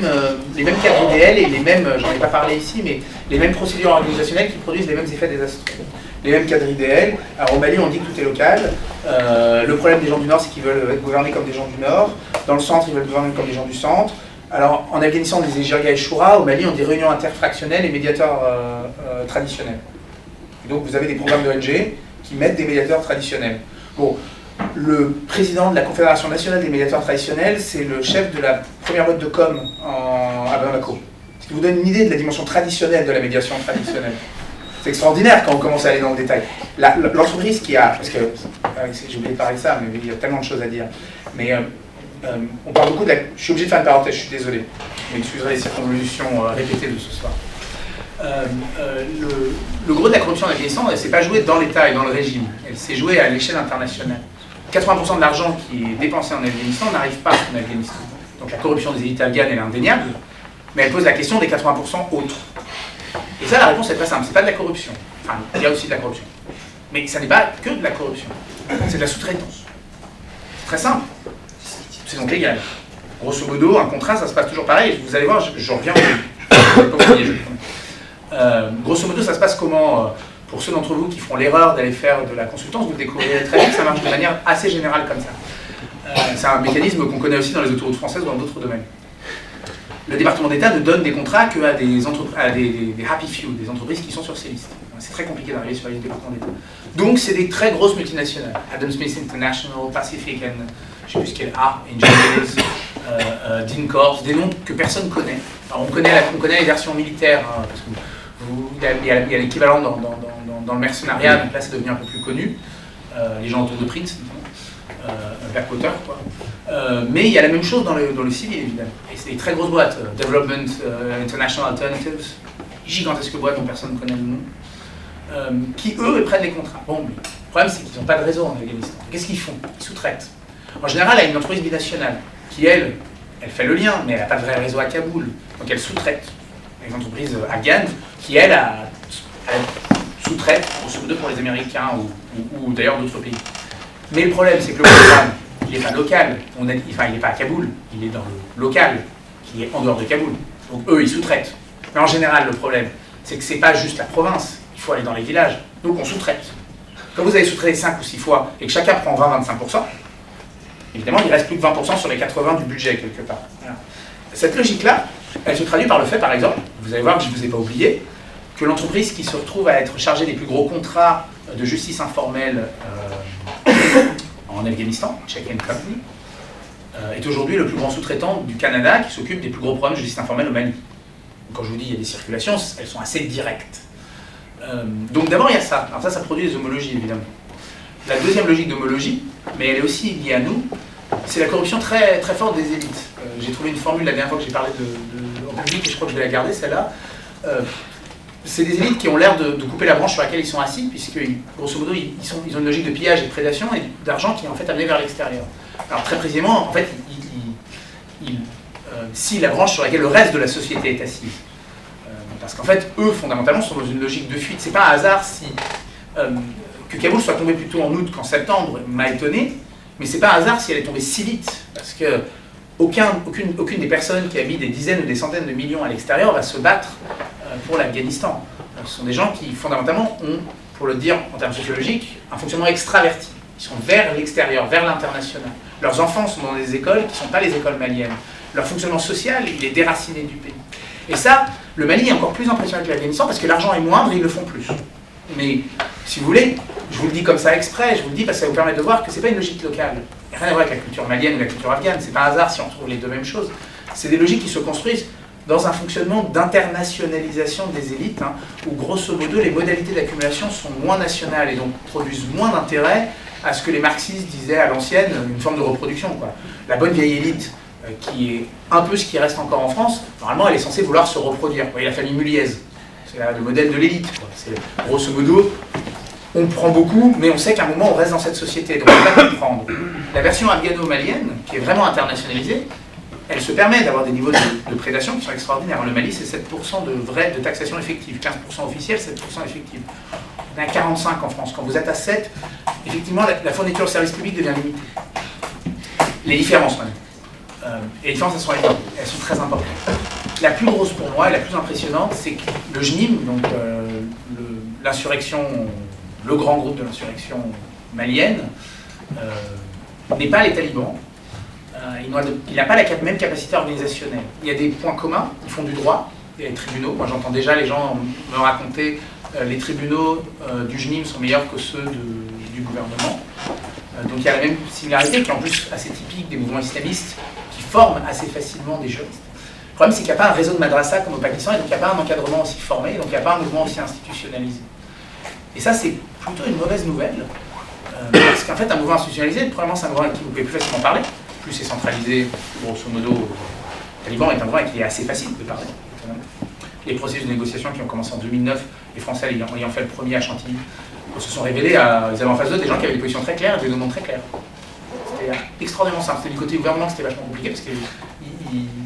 cadres idéels et les mêmes, j'en ai pas parlé ici, mais les mêmes procédures organisationnelles qui produisent les mêmes effets désastreux. Les mêmes cadres idéels. Alors au Mali, on dit que tout est local. Le problème des gens du Nord, c'est qu'ils veulent être gouvernés comme des gens du Nord. Dans le centre, ils veulent gouverner comme des gens du centre. Alors en Afghanistan, on disait Jirga et Shura. Au Mali, on dit réunions interfractionnelles et médiateurs traditionnels. Et donc vous avez des programmes d'ONG qui mettent des médiateurs traditionnels. Bon. Le président de la Confédération nationale des médiateurs traditionnels, c'est le chef de la première boîte de com à Bamako. Ce qui vous donne une idée de la dimension traditionnelle de la médiation traditionnelle. C'est extraordinaire quand on commence à aller dans le détail. L'entreprise qui a... Parce que j'ai oublié de parler de ça, mais il y a tellement de choses à dire. Mais on parle beaucoup de la... Je suis obligé de faire une parenthèse, je suis désolé. Mais excuserez les circonvolutions répétées de ce soir. Le gros de la corruption en Afghanistan, elle ne s'est pas jouée dans l'État et dans le régime. Elle s'est jouée à l'échelle internationale. 80% de l'argent qui est dépensé en Afghanistan n'arrive pas en Afghanistan. Donc la corruption des élites afghanes, elle est indéniable, mais elle pose la question des 80% autres. Et ça, la réponse est très simple, c'est pas de la corruption. Enfin, il y a aussi de la corruption. Mais ça n'est pas que de la corruption. C'est de la sous-traitance. C'est très simple. C'est donc légal. Grosso modo, un contrat, ça se passe toujours pareil. Vous allez voir, je reviens grosso modo, ça se passe comment pour ceux d'entre vous qui feront l'erreur d'aller faire de la consultance, vous le découvrirez très vite, ça marche de manière assez générale comme ça. C'est un mécanisme qu'on connaît aussi dans les autoroutes françaises ou dans d'autres domaines. Le département d'État ne donne des contrats qu'à des happy few, des entreprises qui sont sur ces listes. C'est très compliqué d'arriver sur les départements d'État. Donc c'est des très grosses multinationales. Adam Smith International, Pacific, je ne sais plus ce qu'elle a, Engineers, Dean Corps, des noms que personne ne connaît. Alors on connaît les versions militaires, hein, parce que il y a l'équivalent dans le mercenariat, donc là c'est devenu un peu plus connu. Les gens autour de Prince, Blackwater, quoi. Mais il y a la même chose dans le civil, évidemment. Et c'est des très grosses boîtes, Development International Alternatives, gigantesques boîtes dont personne ne connaît le nom, qui eux prennent les contrats. Bon, mais le problème c'est qu'ils n'ont pas de réseau en Afghanistan. Qu'est-ce qu'ils font? Ils sous-traitent. En général, il y a une entreprise binationale qui, elle fait le lien, mais elle n'a pas de vrai réseau à Kaboul. Donc elle sous-traite. Une entreprise afghane qui, elle sous-traite, grosso modo, pour les Américains ou d'ailleurs d'autres pays. Mais le problème, c'est que le programme, il n'est pas local. Il n'est pas à Kaboul, il est dans le local, qui est en dehors de Kaboul. Donc eux, ils sous-traitent. Mais en général, le problème, c'est que ce n'est pas juste la province. Il faut aller dans les villages. Donc on sous-traite. Quand vous avez sous-traité 5 ou 6 fois et que chacun prend 20-25%, évidemment, il reste plus de 20% sur les 80 du budget, quelque part. Voilà. Cette logique-là, elle se traduit par le fait, par exemple, vous allez voir que je ne vous ai pas oublié, que l'entreprise qui se retrouve à être chargée des plus gros contrats de justice informelle en Afghanistan, Check and Company, est aujourd'hui le plus grand sous-traitant du Canada qui s'occupe des plus gros problèmes de justice informelle au Mali. Quand je vous dis il y a des circulations, elles sont assez directes. Donc d'abord il y a ça. Alors ça produit des homologies, évidemment. La deuxième logique d'homologie, mais elle est aussi liée à nous, c'est la corruption très, très forte des élites. J'ai trouvé une formule la dernière fois que j'ai parlé en public et je crois que je vais la garder, celle-là. C'est des élites qui ont l'air de couper la branche sur laquelle ils sont assis, puisque, grosso modo, ils ont une logique de pillage et de prédation et d'argent qui est en fait amené vers l'extérieur. Alors très précisément, en fait, ils scient la branche sur laquelle le reste de la société est assise. Parce qu'en fait, eux, fondamentalement, sont dans une logique de fuite. C'est pas un hasard si... que Kaboul soit tombé plutôt en août qu'en septembre m'a étonné, mais c'est pas un hasard si elle est tombée si vite, parce que aucune des personnes qui a mis des dizaines ou des centaines de millions à l'extérieur va se battre pour l'Afghanistan. Ce sont des gens qui, fondamentalement, ont, pour le dire en termes sociologiques, un fonctionnement extraverti. Ils sont vers l'extérieur, vers l'international. Leurs enfants sont dans des écoles qui ne sont pas les écoles maliennes. Leur fonctionnement social, il est déraciné du pays. Et ça, le Mali est encore plus impressionnant que l'Afghanistan parce que l'argent est moindre et ils le font plus. Mais, si vous voulez, je vous le dis comme ça exprès, je vous le dis parce que ça vous permet de voir que ce n'est pas une logique locale. Il n'y a rien à voir avec la culture malienne ou la culture afghane. C'est pas un hasard si on trouve les deux mêmes choses. C'est des logiques qui se construisent dans un fonctionnement d'internationalisation des élites, où grosso modo les modalités d'accumulation sont moins nationales et donc produisent moins d'intérêt à ce que les marxistes disaient à l'ancienne, une forme de reproduction, quoi. La bonne vieille élite qui est un peu ce qui reste encore en France, normalement elle est censée vouloir se reproduire. Vous voyez la famille Muliez, c'est le modèle de l'élite. C'est grosso modo, on prend beaucoup, mais on sait qu'à un moment on reste dans cette société, donc on va comprendre. La version afghano-malienne, qui est vraiment internationalisée, elle se permet d'avoir des niveaux de prédation qui sont extraordinaires. Le Mali, c'est 7% de taxation effective, 15% officielle, 7% effective. On est à 45 en France. Quand vous êtes à 7, effectivement, la fourniture de services publics devient limitée. Les différences, même. Et les différences, elles sont énormes. Elles sont très importantes. La plus grosse pour moi, et la plus impressionnante, c'est que le JNIM, donc l'insurrection, le grand groupe de l'insurrection malienne, n'est pas les talibans. Il n'a pas la même capacité organisationnelle. Il y a des points communs, ils font du droit, il y a les tribunaux. Moi j'entends déjà les gens me raconter les tribunaux du JNIM sont meilleurs que ceux du gouvernement. Donc il y a la même similarité qui est en plus assez typique des mouvements islamistes qui forment assez facilement des juristes. Le problème c'est qu'il n'y a pas un réseau de madrasa comme au Pakistan et donc il n'y a pas un encadrement aussi formé, donc il n'y a pas un mouvement aussi institutionnalisé. Et ça c'est plutôt une mauvaise nouvelle, parce qu'en fait un mouvement institutionnalisé, premièrement c'est un mouvement avec qui vous pouvez plus facilement parler, plus c'est centralisé, grosso modo, le Taliban est un mouvement avec qui il est assez facile de parler. Les processus de négociation qui ont commencé en 2009, les Français ayant fait le premier à Chantilly, se sont révélés, ils avaient en face d'eux des gens qui avaient des positions très claires et des noms très clairs. C'était extraordinairement simple. C'était du côté gouvernement que c'était vachement compliqué parce qu'il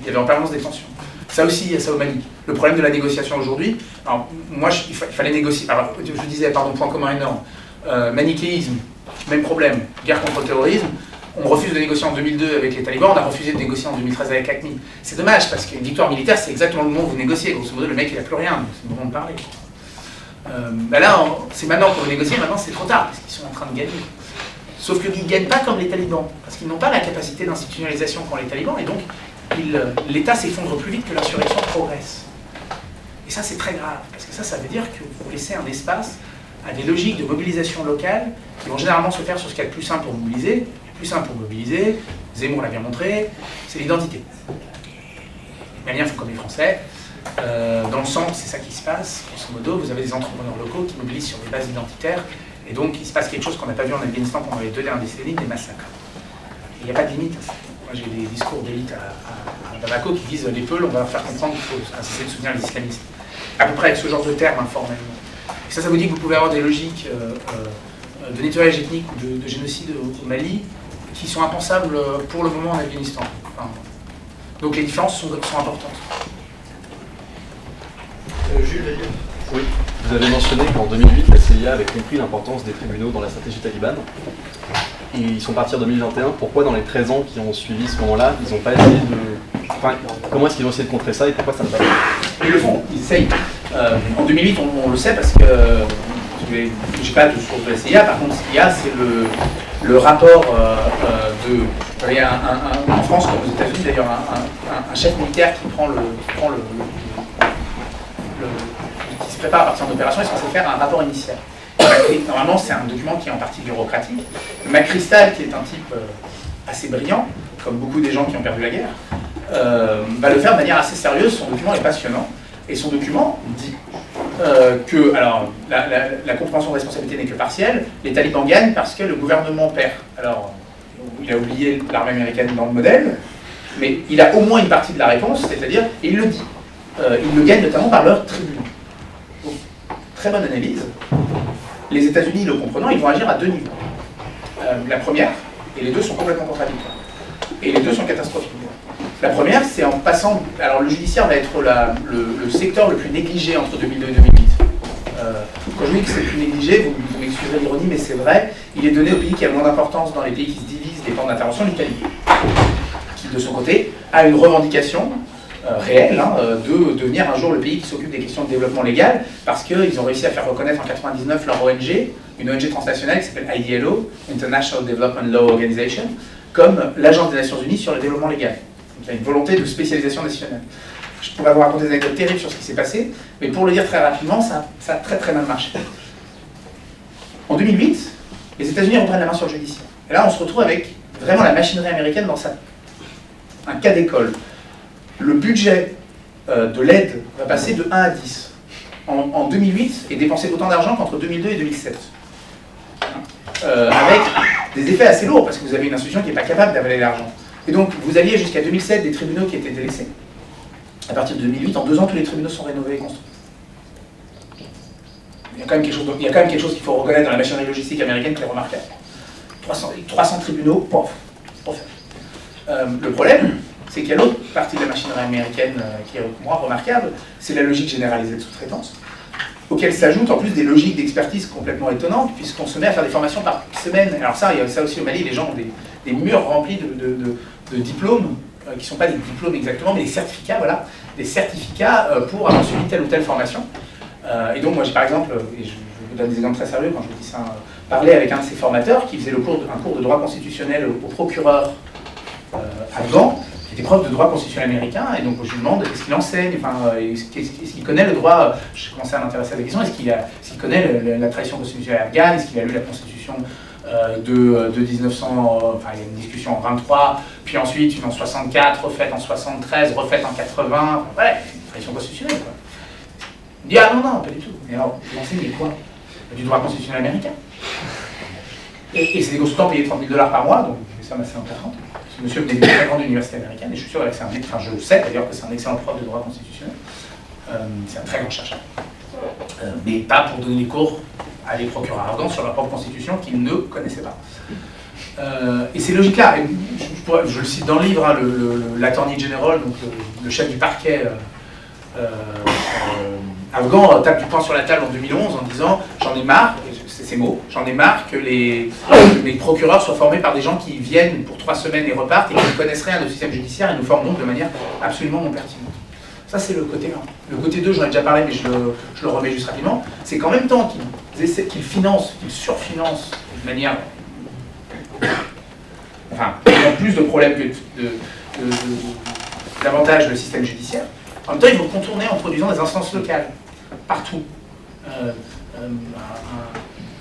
y avait en permanence des tensions. Ça aussi, il y a ça au Mali. Le problème de la négociation aujourd'hui, alors moi il fallait négocier, alors je disais, pardon, point commun énorme, manichéisme, même problème, guerre contre le terrorisme. On refuse de négocier en 2002 avec les talibans, on a refusé de négocier en 2013 avec AQMI. C'est dommage parce qu'une victoire militaire, c'est exactement le moment où vous négociez. Grosso modo, le mec il n'a plus rien, donc c'est le moment de parler. Là, c'est maintenant qu'on veut négocier, maintenant c'est trop tard parce qu'ils sont en train de gagner. Sauf qu'ils ne gagnent pas comme les talibans, parce qu'ils n'ont pas la capacité d'institutionnalisation qu'ont les talibans, et donc l'État s'effondre plus vite que l'insurrection progresse. Et ça, c'est très grave, parce que ça veut dire que vous laissez un espace à des logiques de mobilisation locale qui vont généralement se faire sur ce qu'il y a de plus simple pour mobiliser. Le plus simple pour mobiliser, Zemmour l'a bien montré, c'est l'identité. Les Maliens font comme les Français. Dans le centre, c'est ça qui se passe. Grosso modo, vous avez des entrepreneurs locaux qui mobilisent sur des bases identitaires, et donc il se passe quelque chose qu'on n'a pas vu en Afghanistan pendant les 2 dernières décennies, des massacres. Il n'y a pas de limite à ça. Moi j'ai des discours d'élite à Bamako qui disent les Peuls, on va leur faire comprendre qu'il faut cesser de soutenir les islamistes. À peu près avec ce genre de termes informellement. Et ça vous dit que vous pouvez avoir des logiques de nettoyage ethnique ou de génocide au Mali qui sont impensables pour le moment en Afghanistan. Enfin, donc les différences sont importantes. Jules, oui, vous avez mentionné qu'en 2008, la CIA avait compris l'importance des tribunaux dans la stratégie talibane. Et ils sont partis en 2021. Pourquoi dans les 13 ans qui ont suivi ce moment-là, ils n'ont pas essayé de... Enfin, comment est-ce qu'ils ont essayé de contrer ça et pourquoi ça n'a pas fait? Ils le font, ils essayent. En 2008, on le sait parce que je n'ai pas de source de la CIA. Par contre, ce qu'il y a, c'est le rapport de... Il y a en France, comme aux États-Unis d'ailleurs, un chef militaire qui qui se prépare à partir d'opération, est censé faire un rapport initial. Normalement, c'est un document qui est en partie bureaucratique. McChrystal, qui est un type assez brillant, comme beaucoup des gens qui ont perdu la guerre, va le faire de manière assez sérieuse. Son document est passionnant. Et son document dit que, alors, la compréhension de responsabilité n'est que partielle. Les talibans gagnent parce que le gouvernement perd. Alors, il a oublié l'armée américaine dans le modèle, mais il a au moins une partie de la réponse, c'est-à-dire, et il le dit. Ils le gagnent notamment par leurs tribunaux. Donc, très bonne analyse. Les États-Unis, le comprenant, ils vont agir à 2 niveaux. La première, et les deux sont complètement contradictoires, et les deux sont catastrophiques. La première, c'est en passant... Alors le judiciaire va être le secteur le plus négligé entre 2002 et 2008. Quand je dis que c'est le plus négligé, vous m'excuserez l'ironie, mais c'est vrai, il est donné au pays qui a le moins d'importance dans les pays qui se divisent des plans d'intervention, l'Italie, qui de son côté a une revendication réelle de devenir un jour le pays qui s'occupe des questions de développement légal, parce qu'ils ont réussi à faire reconnaître en 1999 leur ONG, une ONG transnationale qui s'appelle IDLO, International Development Law Organization, comme l'agence des Nations Unies sur le développement légal. Donc il y a une volonté de spécialisation nationale. Je pourrais vous raconter des anecdotes terribles sur ce qui s'est passé, mais pour le dire très rapidement, ça a très très mal marché. En 2008, les États-Unis reprennent la main sur le judiciaire. Et là, on se retrouve avec vraiment la machinerie américaine dans un cas d'école. Le budget de l'aide va passer de 1 à 10. En 2008, et dépenser autant d'argent qu'entre 2002 et 2007. Avec des effets assez lourds, parce que vous avez une institution qui n'est pas capable d'avaler l'argent. Et donc, vous aviez jusqu'à 2007 des tribunaux qui étaient délaissés. À partir de 2008, en 2 ans, tous les tribunaux sont rénovés et construits. Il y a quand même quelque chose qu'il faut reconnaître dans la machinerie logistique américaine qui est remarquable. 300 tribunaux, pof, le problème, c'est qu'il y a l'autre partie de la machinerie américaine qui est moins remarquable, c'est la logique généralisée de sous-traitance, auquel s'ajoutent en plus des logiques d'expertise complètement étonnantes, puisqu'on se met à faire des formations par semaine. Alors ça, il y a ça aussi au Mali, les gens ont des murs remplis de diplômes, qui ne sont pas des diplômes exactement, mais des certificats, voilà, des certificats pour avoir suivi telle ou telle formation. Et donc moi j'ai par exemple, et je vous donne des exemples très sérieux quand je vous dis ça, parlé avec un de ses formateurs qui faisait un cours de droit constitutionnel au procureur afghan, qui était prof de droit constitutionnel américain, et donc je lui demande est-ce qu'il enseigne, enfin, est-ce qu'il connaît le droit, je commençais à m'intéresser à la question, est-ce qu'il connaît la tradition constitutionnelle afghane, est-ce qu'il a lu la constitution de 1900, enfin il y a une discussion en 23, puis ensuite une en 64, refaite en 73, refaite en 80, ouais, une tradition constitutionnelle quoi. Il dit ah non, pas du tout. Mais alors, vous enseignez quoi? Du droit constitutionnel américain. Et c'est des consultants payés 30 000 $ par mois, donc c'est ça assez intéressant. Ce monsieur venait d'une très grande université américaine, et je suis sûr que c'est je sais d'ailleurs que c'est un excellent prof de droit constitutionnel. C'est un très grand chercheur. Mais pas pour donner des cours à des procureurs afghans sur leur propre constitution qu'ils ne connaissaient pas. Et ces logiques-là, je le cite dans le livre, hein, l'attorney general, donc le chef du parquet afghan, tape du poing sur la table en 2011 en disant j'en ai marre, c'est ces mots, j'en ai marre que les procureurs soient formés par des gens qui viennent pour 3 semaines et repartent et qui ne connaissent rien au système judiciaire et nous forment donc de manière absolument non pertinente. Ça c'est le côté 1. Le côté 2, j'en ai déjà parlé mais je le remets juste rapidement, c'est qu'en même temps qu'ils financent, qu'ils surfinancent de manière... Enfin, ils ont plus de problèmes que davantage le système judiciaire. En même temps, ils vont contourner en produisant des instances locales, partout.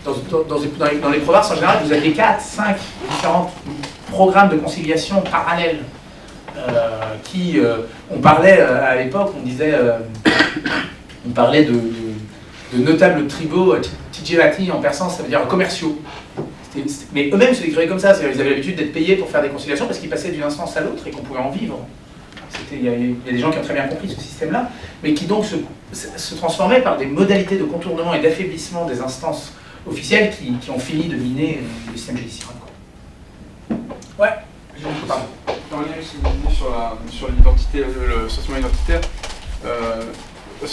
Dans les provinces, en général, vous aviez 4, 5 différents programmes de conciliation parallèles on parlait à l'époque, on parlait de notables tribaux, tijirati en persan, ça veut dire commerciaux. Mais eux-mêmes se décrivaient comme ça, ils avaient l'habitude d'être payés pour faire des conciliations parce qu'ils passaient d'une instance à l'autre et qu'on pouvait en vivre. Il y a des gens qui ont très bien compris ce système-là, mais qui donc se transformaient par des modalités de contournement et d'affaiblissement des instances officielles qui ont fini de miner le système judiciaire. Ouais. Pardon. Dans le livre sur l'identité, le sentiment identitaire,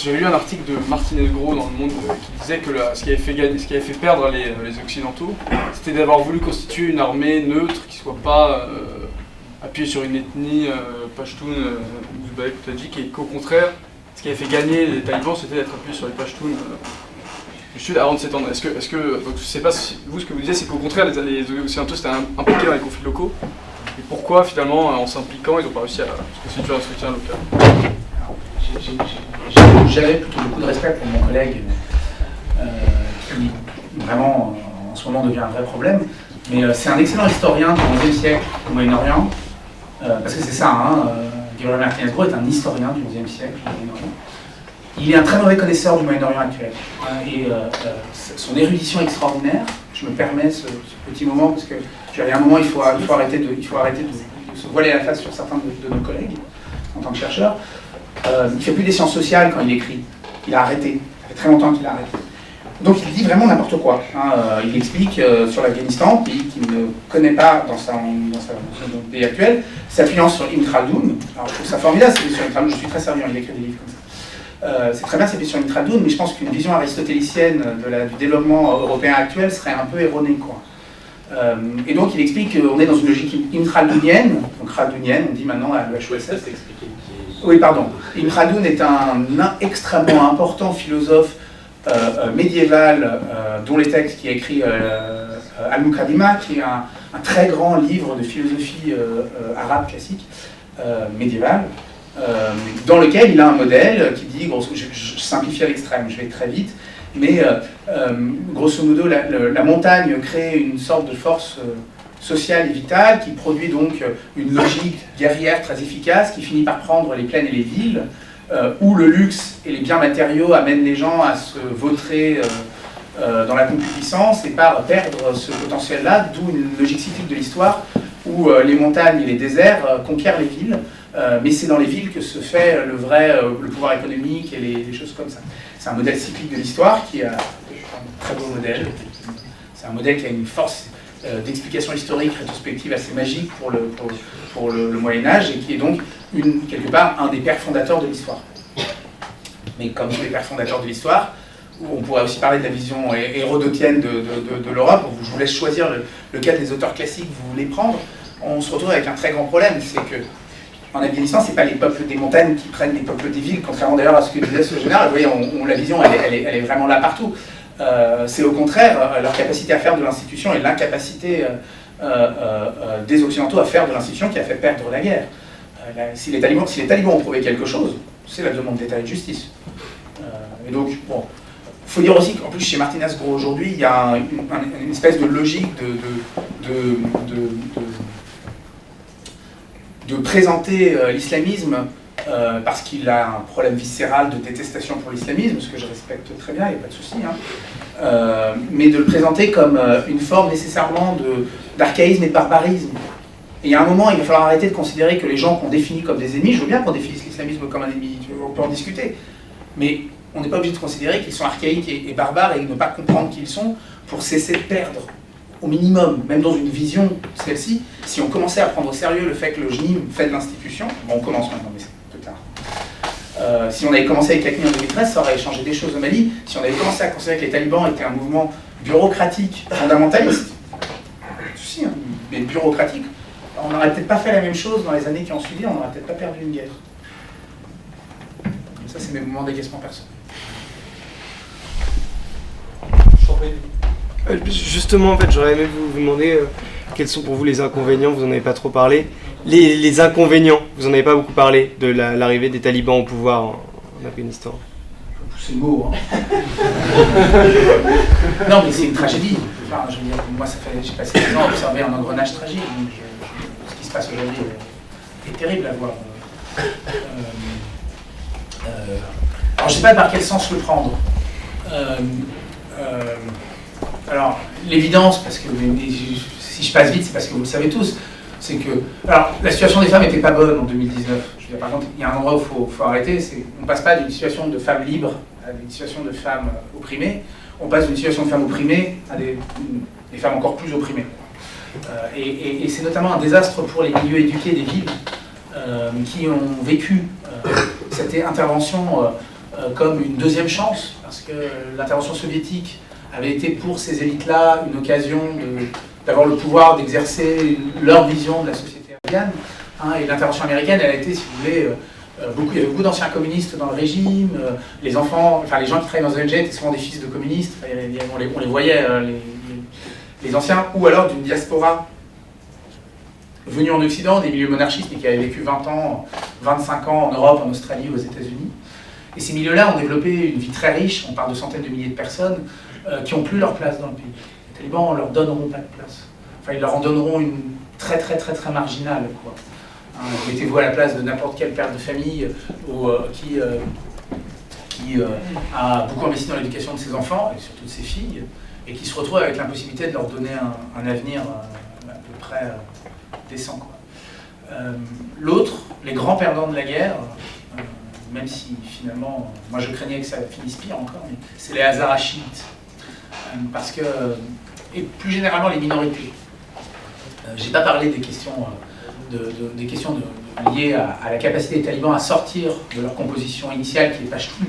j'avais lu un article de Martinez Gros dans Le Monde qui disait que ce qui avait fait perdre les Occidentaux, c'était d'avoir voulu constituer une armée neutre qui ne soit pas appuyée sur une ethnie Pashtun, ouzbek, tadjik, et qu'au contraire, ce qui avait fait gagner les talibans, c'était d'être appuyé sur les Pashtuns du sud avant de s'étendre. Est-ce que donc, je ne sais pas si vous, ce que vous disiez, c'est qu'au contraire, les Occidentaux s'étaient impliqués dans les conflits locaux, et pourquoi finalement, en s'impliquant, ils n'ont pas réussi à constituer un soutien local? J'avais plutôt beaucoup de respect pour mon collègue qui vraiment en ce moment devient un vrai problème, mais c'est un excellent historien du XIe siècle au Moyen-Orient, parce que c'est ça, Guillermo Martinez Gros est un historien du XIe siècle au Moyen-Orient. Il est un très mauvais connaisseur du Moyen-Orient actuel, et son érudition extraordinaire, je me permets ce petit moment, parce qu'il y a un moment il faut arrêter de se voiler la face sur certains de nos collègues en tant que chercheurs. Il ne fait plus des sciences sociales quand il écrit. Il a arrêté. Ça fait très longtemps qu'il a arrêté. Donc il dit vraiment n'importe quoi. Il explique sur l'Afghanistan, pays qu'il ne connaît pas dans son pays actuel, s'appuyant sur Ibn Khaldoun. Alors je trouve ça formidable, c'est sur Ibn Khaldoun, je suis très sérieux, il écrit des livres comme ça. C'est très bien, c'est sur Ibn Khaldoun, mais je pense qu'une vision aristotélicienne du développement européen actuel serait un peu erronée, quoi. Et donc il explique qu'on est dans une logique Ibn Khaldounienne, donc Khaldounienne, on dit maintenant à l'EHESS. Oui, pardon. Ibn Khaldoun est un extrêmement important philosophe médiéval dont les textes qui a écrit Al-Muqaddimah, qui est un très grand livre de philosophie arabe classique médiévale, dans lequel il a un modèle qui dit, je simplifie à l'extrême, je vais très vite, mais grosso modo la montagne crée une sorte de force sociale et vitale qui produit donc une logique guerrière très efficace qui finit par prendre les plaines et les villes, où le luxe et les biens matériaux amènent les gens à se vautrer dans la concupiscence et par perdre ce potentiel-là, d'où une logique cyclique de l'histoire où les montagnes et les déserts conquièrent les villes, mais c'est dans les villes que se fait le pouvoir économique et les choses comme ça. C'est un modèle cyclique de l'histoire qui est un très beau modèle. C'est un modèle qui a une force d'explication historique rétrospective assez magique pour le Moyen-Âge et qui est donc quelque part un des pères fondateurs de l'histoire. Mais comme tous les pères fondateurs de l'histoire, on pourrait aussi parler de la vision hérodotienne de l'Europe. Je vous laisse choisir lequel des auteurs classiques vous voulez prendre. On se retrouve avec un très grand problème, c'est que en Afghanistan, ce n'est pas les peuples des montagnes qui prennent les peuples des villes, contrairement d'ailleurs à ce que disait ce général. Vous voyez, la vision, elle est vraiment là partout. C'est au contraire leur capacité à faire de l'institution et l'incapacité des Occidentaux à faire de l'institution qui a fait perdre la guerre. Si les talibans ont prouvé quelque chose, c'est la demande d'État et de justice. Et donc, bon, il faut dire aussi qu'en plus chez Martinez-Gros aujourd'hui, il y a une espèce de logique de présenter l'islamisme parce qu'il a un problème viscéral de détestation pour l'islamisme, ce que je respecte très bien, il n'y a pas de souci, hein, mais de le présenter comme une forme nécessairement d'archaïsme et de barbarisme. Et il y a un moment, il va falloir arrêter de considérer que les gens qu'on définit comme des ennemis, je veux bien qu'on définisse l'islamisme comme un ennemi, on peut en discuter, mais on n'est pas obligé de considérer qu'ils sont archaïques et barbares et de ne pas comprendre qui ils sont pour cesser de perdre. Au minimum, même dans une vision, celle-ci, si on commençait à prendre au sérieux le fait que le JNIM fait de l'institution, bon, on commence maintenant, mais c'est plus tard. Si on avait commencé avec l'AQMI en 2013, ça aurait changé des choses au Mali. Si on avait commencé à considérer que les talibans étaient un mouvement bureaucratique, fondamentaliste, si, hein, mais bureaucratique, on n'aurait peut-être pas fait la même chose dans les années qui ont suivi, on n'aurait peut-être pas perdu une guerre. Ça, c'est mes moments d'agacement personnel. Justement, en fait, j'aurais aimé vous demander quels sont pour vous les inconvénients, vous n'en avez pas trop parlé. Les inconvénients, vous n'en avez pas beaucoup parlé, de l'arrivée des talibans au pouvoir en Afghanistan. C'est le mot, hein. Non, mais c'est une tragédie. Enfin, je veux dire, moi, j'ai passé 10 ans à observer un engrenage tragique. Donc, ce qui se passe aujourd'hui est terrible à voir. Alors, je ne sais pas par quel sens le prendre. Alors, l'évidence, parce que si je passe vite, c'est parce que vous le savez tous, c'est que... Alors, la situation des femmes n'était pas bonne en 2019. Je veux dire, par contre, il y a un endroit où il faut arrêter, c'est on ne passe pas d'une situation de femmes libres à une situation de femmes opprimées, on passe d'une situation de femmes opprimées à des femmes encore plus opprimées. Et c'est notamment un désastre pour les milieux éduqués des villes qui ont vécu cette intervention comme une deuxième chance, parce que l'intervention soviétique avait été pour ces élites-là une occasion d'avoir le pouvoir d'exercer leur vision de la société afghane. Hein, et l'intervention américaine, elle a été, si vous voulez, il y avait beaucoup d'anciens communistes dans le régime, les enfants, enfin les gens qui travaillaient dans les ONG étaient souvent des fils de communistes, on les voyait, les anciens, ou alors d'une diaspora venue en Occident, des milieux monarchistes, mais qui avaient vécu 20 ans, 25 ans en Europe, en Australie, aux États-Unis. Et ces milieux-là ont développé une vie très riche, on parle de centaines de milliers de personnes, qui n'ont plus leur place dans le pays. Les talibans ne leur donneront pas de place. Enfin, ils leur en donneront une très marginale, quoi. Hein, mettez-vous à la place de n'importe quel père de famille qui a beaucoup investi dans l'éducation de ses enfants, et surtout de ses filles, et qui se retrouve avec l'impossibilité de leur donner un avenir à peu près décent, quoi. L'autre, les grands perdants de la guerre, même si finalement, moi je craignais que ça finisse pire encore, mais c'est les Hazarachites. Parce que, et plus généralement les minorités. J'ai pas parlé des questions, liées à la capacité des talibans à sortir de leur composition initiale qui est Pashtun.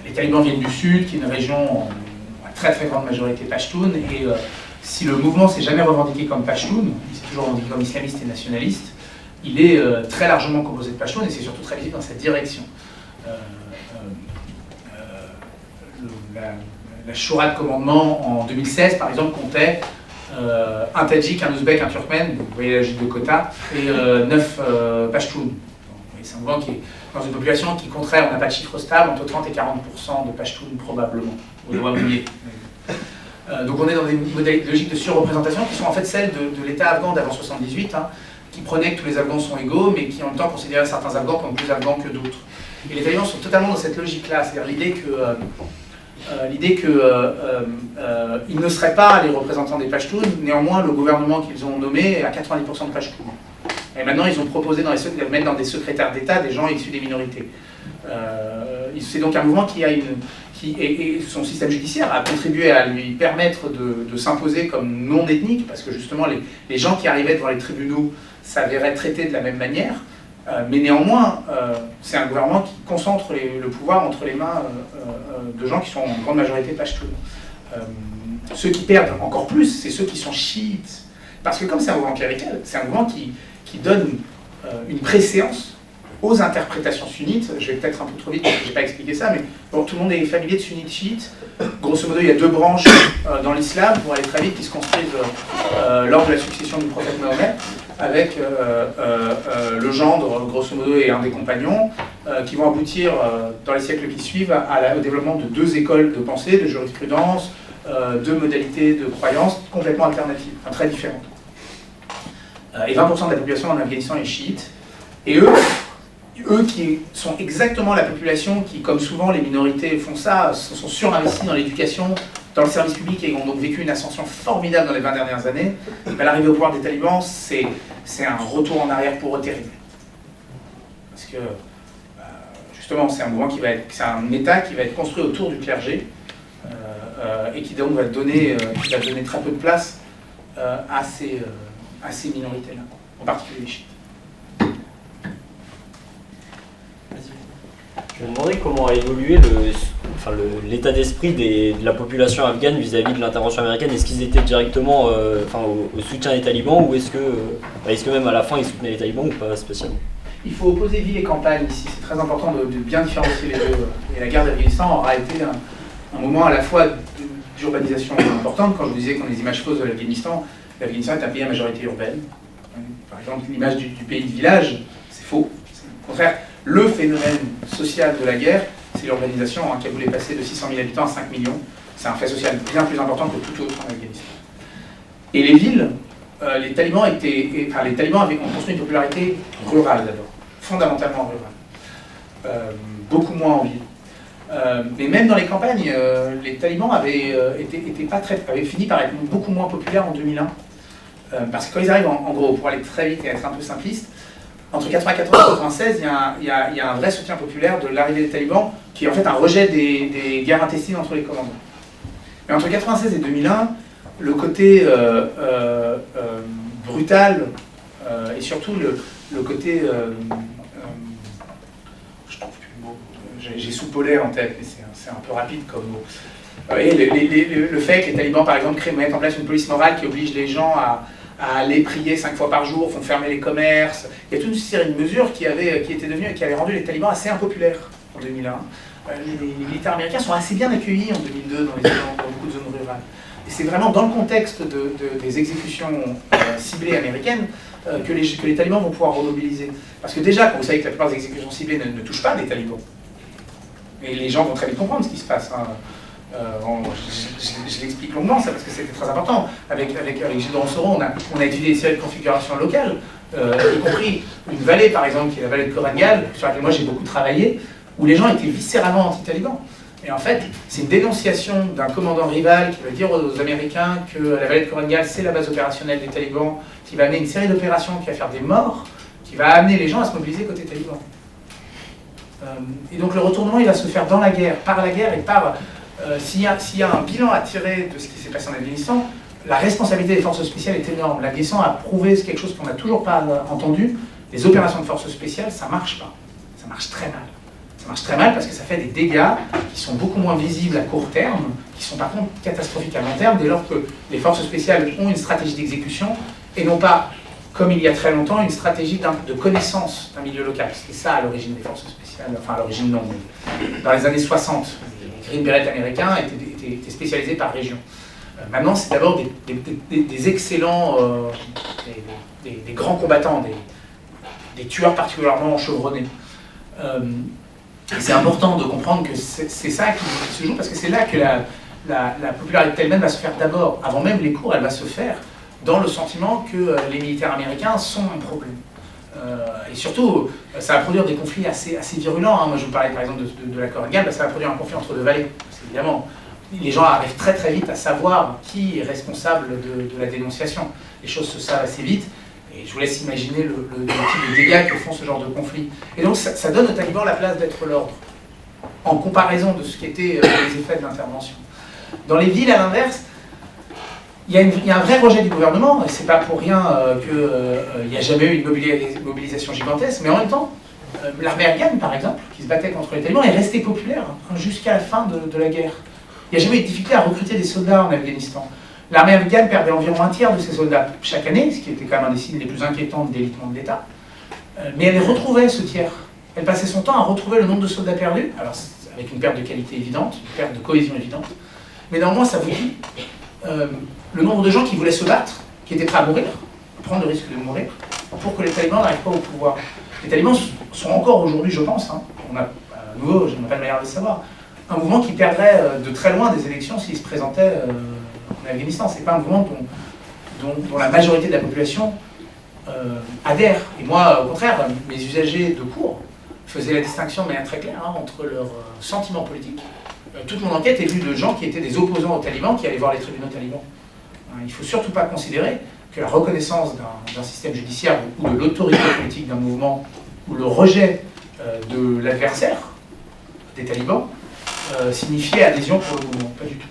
Les talibans viennent du sud, qui est une région à très grande majorité Pashtun, et si le mouvement s'est jamais revendiqué comme Pashtun, il s'est toujours revendiqué comme islamiste et nationaliste, il est très largement composé de Pashtun et c'est surtout très visible dans cette direction. La Shura de commandement en 2016, par exemple, comptait un Tadjik, un Ouzbek, un Turkmène, vous voyez la logique de quota, et 9 Pashtuns. C'est un mouvement qui est dans une population qui, contraire, on n'a pas de chiffre stable, entre 30 et 40% de Pashtuns probablement, au doigt mouillé. Donc on est dans des logiques de surreprésentation qui sont en fait celles de l'État afghan d'avant 78, hein, qui prenait que tous les Afghans sont égaux, mais qui en même temps considéraient certains Afghans comme plus Afghans que d'autres. Et les talibans sont totalement dans cette logique-là, c'est-à-dire l'idée que l'idée qu'ils ne seraient pas les représentants des Pashtuns, néanmoins le gouvernement qu'ils ont nommé est à 90% de Pashtuns. Et maintenant ils ont proposé de mettre dans des secrétaires d'État des gens issus des minorités. C'est donc un mouvement qui a et son système judiciaire a contribué à lui permettre de s'imposer comme non ethnique, parce que justement les gens qui arrivaient devant les tribunaux s'avéraient traités de la même manière, mais néanmoins c'est un gouvernement qui concentre le pouvoir entre les mains de gens qui sont en grande majorité pashtuns. Ceux qui perdent encore plus, c'est ceux qui sont chiites, parce que comme c'est un mouvement clérical, c'est un mouvement qui donne une préséance aux interprétations sunnites. Je vais peut-être un peu trop vite parce que je n'ai pas expliqué ça, mais bon, tout le monde est familier de sunnite chiite. Grosso modo, il y a deux branches dans l'islam, pour aller très vite, qui se construisent lors de la succession du prophète Mahomet, avec le gendre, grosso modo, et un des compagnons, qui vont aboutir, dans les siècles qui suivent, au développement de deux écoles de pensée, de jurisprudence, deux modalités de croyance complètement alternatives, enfin, très différentes. Et 20% de la population en Afghanistan est chiite, et eux qui sont exactement la population qui, comme souvent les minorités font ça, se sont surinvestis dans l'éducation, dans le service public et ont donc vécu une ascension formidable dans les 20 dernières années, l'arrivée au pouvoir des talibans, c'est un retour en arrière pour eux terrible. Parce que, justement, c'est un mouvement c'est un État qui va être construit autour du clergé et qui donc va donner très peu de place à ces minorités-là, en particulier les chiites. Je me demandais comment a évolué l'état d'esprit de la population afghane vis-à-vis de l'intervention américaine. Est-ce qu'ils étaient directement au soutien des talibans, ou est-ce que même à la fin ils soutenaient les talibans ou pas spécialement? Il faut opposer ville et campagne ici, c'est très important de bien différencier les deux. Et la guerre d'Afghanistan aura été un moment à la fois d'urbanisation importante. Quand je vous disais qu'on a des images fausses de l'Afghanistan est un pays à majorité urbaine. Par exemple, l'image du pays de village, c'est faux. Au contraire, le phénomène social de la guerre, c'est l'urbanisation. Kaboul est passé de 600 000 habitants à 5 millions. C'est un fait social bien plus important que tout autre en Afghanistan. Et les villes, les talibans ont construit une popularité rurale d'abord, fondamentalement rurale. Beaucoup moins en ville. Mais même dans les campagnes, les talibans avaient fini par être beaucoup moins populaires en 2001. Parce que quand ils arrivent, en gros, pour aller très vite et être un peu simpliste, entre 1994 et 1996, il y a un vrai soutien populaire de l'arrivée des talibans, qui est en fait un rejet des guerres intestines entre les commandants. Mais entre 1996 et 2001, le côté brutal, et surtout le côté... je trouve plus le mot. J'ai sous-polé en tête, mais c'est un peu rapide comme mot. Le fait que les talibans, par exemple, mettent en place une police morale qui oblige les gens à aller prier 5 fois par jour, font fermer les commerces. Il y a toute une série de mesures qui avaient rendu les talibans assez impopulaires en 2001. Les militaires américains sont assez bien accueillis en 2002 dans beaucoup de zones rurales. Et c'est vraiment dans le contexte des exécutions ciblées américaines que les talibans vont pouvoir remobiliser. Parce que déjà, quand vous savez que la plupart des exécutions ciblées ne touchent pas les talibans, et les gens vont très vite comprendre ce qui se passe. Je l'explique longuement, ça, parce que c'était très important. Avec Gilles de Ronceron, on a étudié des séries de configurations locales, y compris une vallée, par exemple, qui est la vallée de Korangal, sur laquelle moi j'ai beaucoup travaillé, où les gens étaient viscéralement anti-talibans. Et en fait, c'est une dénonciation d'un commandant rival qui va dire aux Américains que la vallée de Korangal, c'est la base opérationnelle des talibans, qui va amener une série d'opérations qui va faire des morts, qui va amener les gens à se mobiliser côté taliban. Et donc le retournement, il va se faire dans la guerre, par la guerre et par... S'il y a un bilan à tirer de ce qui s'est passé en Afghanistan, la responsabilité des forces spéciales est énorme. L'Afghanistan a prouvé quelque chose qu'on n'a toujours pas entendu. Les opérations de forces spéciales, ça marche pas. Ça marche très mal. Ça marche très mal parce que ça fait des dégâts qui sont beaucoup moins visibles à court terme, qui sont par contre catastrophiques à long terme, dès lors que les forces spéciales ont une stratégie d'exécution et non pas, comme il y a très longtemps, une stratégie de connaissance d'un milieu local. C'était ça à l'origine des forces spéciales, enfin à l'origine non, mais dans les années 60. Les Green Berets américains étaient spécialisés par région. Maintenant, c'est d'abord des excellents, des grands combattants, des tueurs particulièrement chevronnés. C'est important de comprendre que c'est ça qui se joue, parce que c'est là que la popularité taliban va se faire d'abord. Avant même les cours, elle va se faire dans le sentiment que les militaires américains sont un problème. Et surtout, ça va produire des conflits assez virulents. Moi, je vous parlais par exemple de la Korangal, ça va produire un conflit entre deux vallées. Parce évidemment, les gens arrivent très très vite à savoir qui est responsable de la dénonciation. Les choses se savent assez vite, et je vous laisse imaginer le type de dégâts que font ce genre de conflits. Et donc ça donne aux talibans la place d'être l'ordre, en comparaison de ce qu'étaient les effets de l'intervention. Dans les villes, à l'inverse, il y a un vrai rejet du gouvernement, et c'est pas pour rien qu'il n'y a jamais eu une mobilisation gigantesque, mais en même temps, l'armée afghane, par exemple, qui se battait contre les talibans, est restée populaire jusqu'à la fin de la guerre. Il n'y a jamais eu de difficulté à recruter des soldats en Afghanistan. L'armée afghane perdait environ un tiers de ses soldats chaque année, ce qui était quand même un des signes les plus inquiétants de délitement de l'État. Mais elle retrouvait ce tiers. Elle passait son temps à retrouver le nombre de soldats perdus, alors avec une perte de qualité évidente, une perte de cohésion évidente, mais néanmoins ça vous dit le nombre de gens qui voulaient se battre, qui étaient prêts à mourir, à prendre le risque de mourir, pour que les talibans n'arrivent pas au pouvoir. Les talibans sont encore aujourd'hui, je pense, on a à nouveau, je n'ai pas de manière de le savoir, un mouvement qui perdrait de très loin des élections s'il se présentait en Afghanistan. C'est pas un mouvement dont la majorité de la population adhère. Et moi, au contraire, mes usagers de cours faisaient la distinction de manière très claire entre leurs sentiments politiques. Toute mon enquête est vue de gens qui étaient des opposants aux talibans, qui allaient voir les tribunaux talibans. Il ne faut surtout pas considérer que la reconnaissance d'un système judiciaire ou de l'autorité politique d'un mouvement, ou le rejet de l'adversaire, des talibans, signifiait adhésion pour le mouvement. Pas du tout.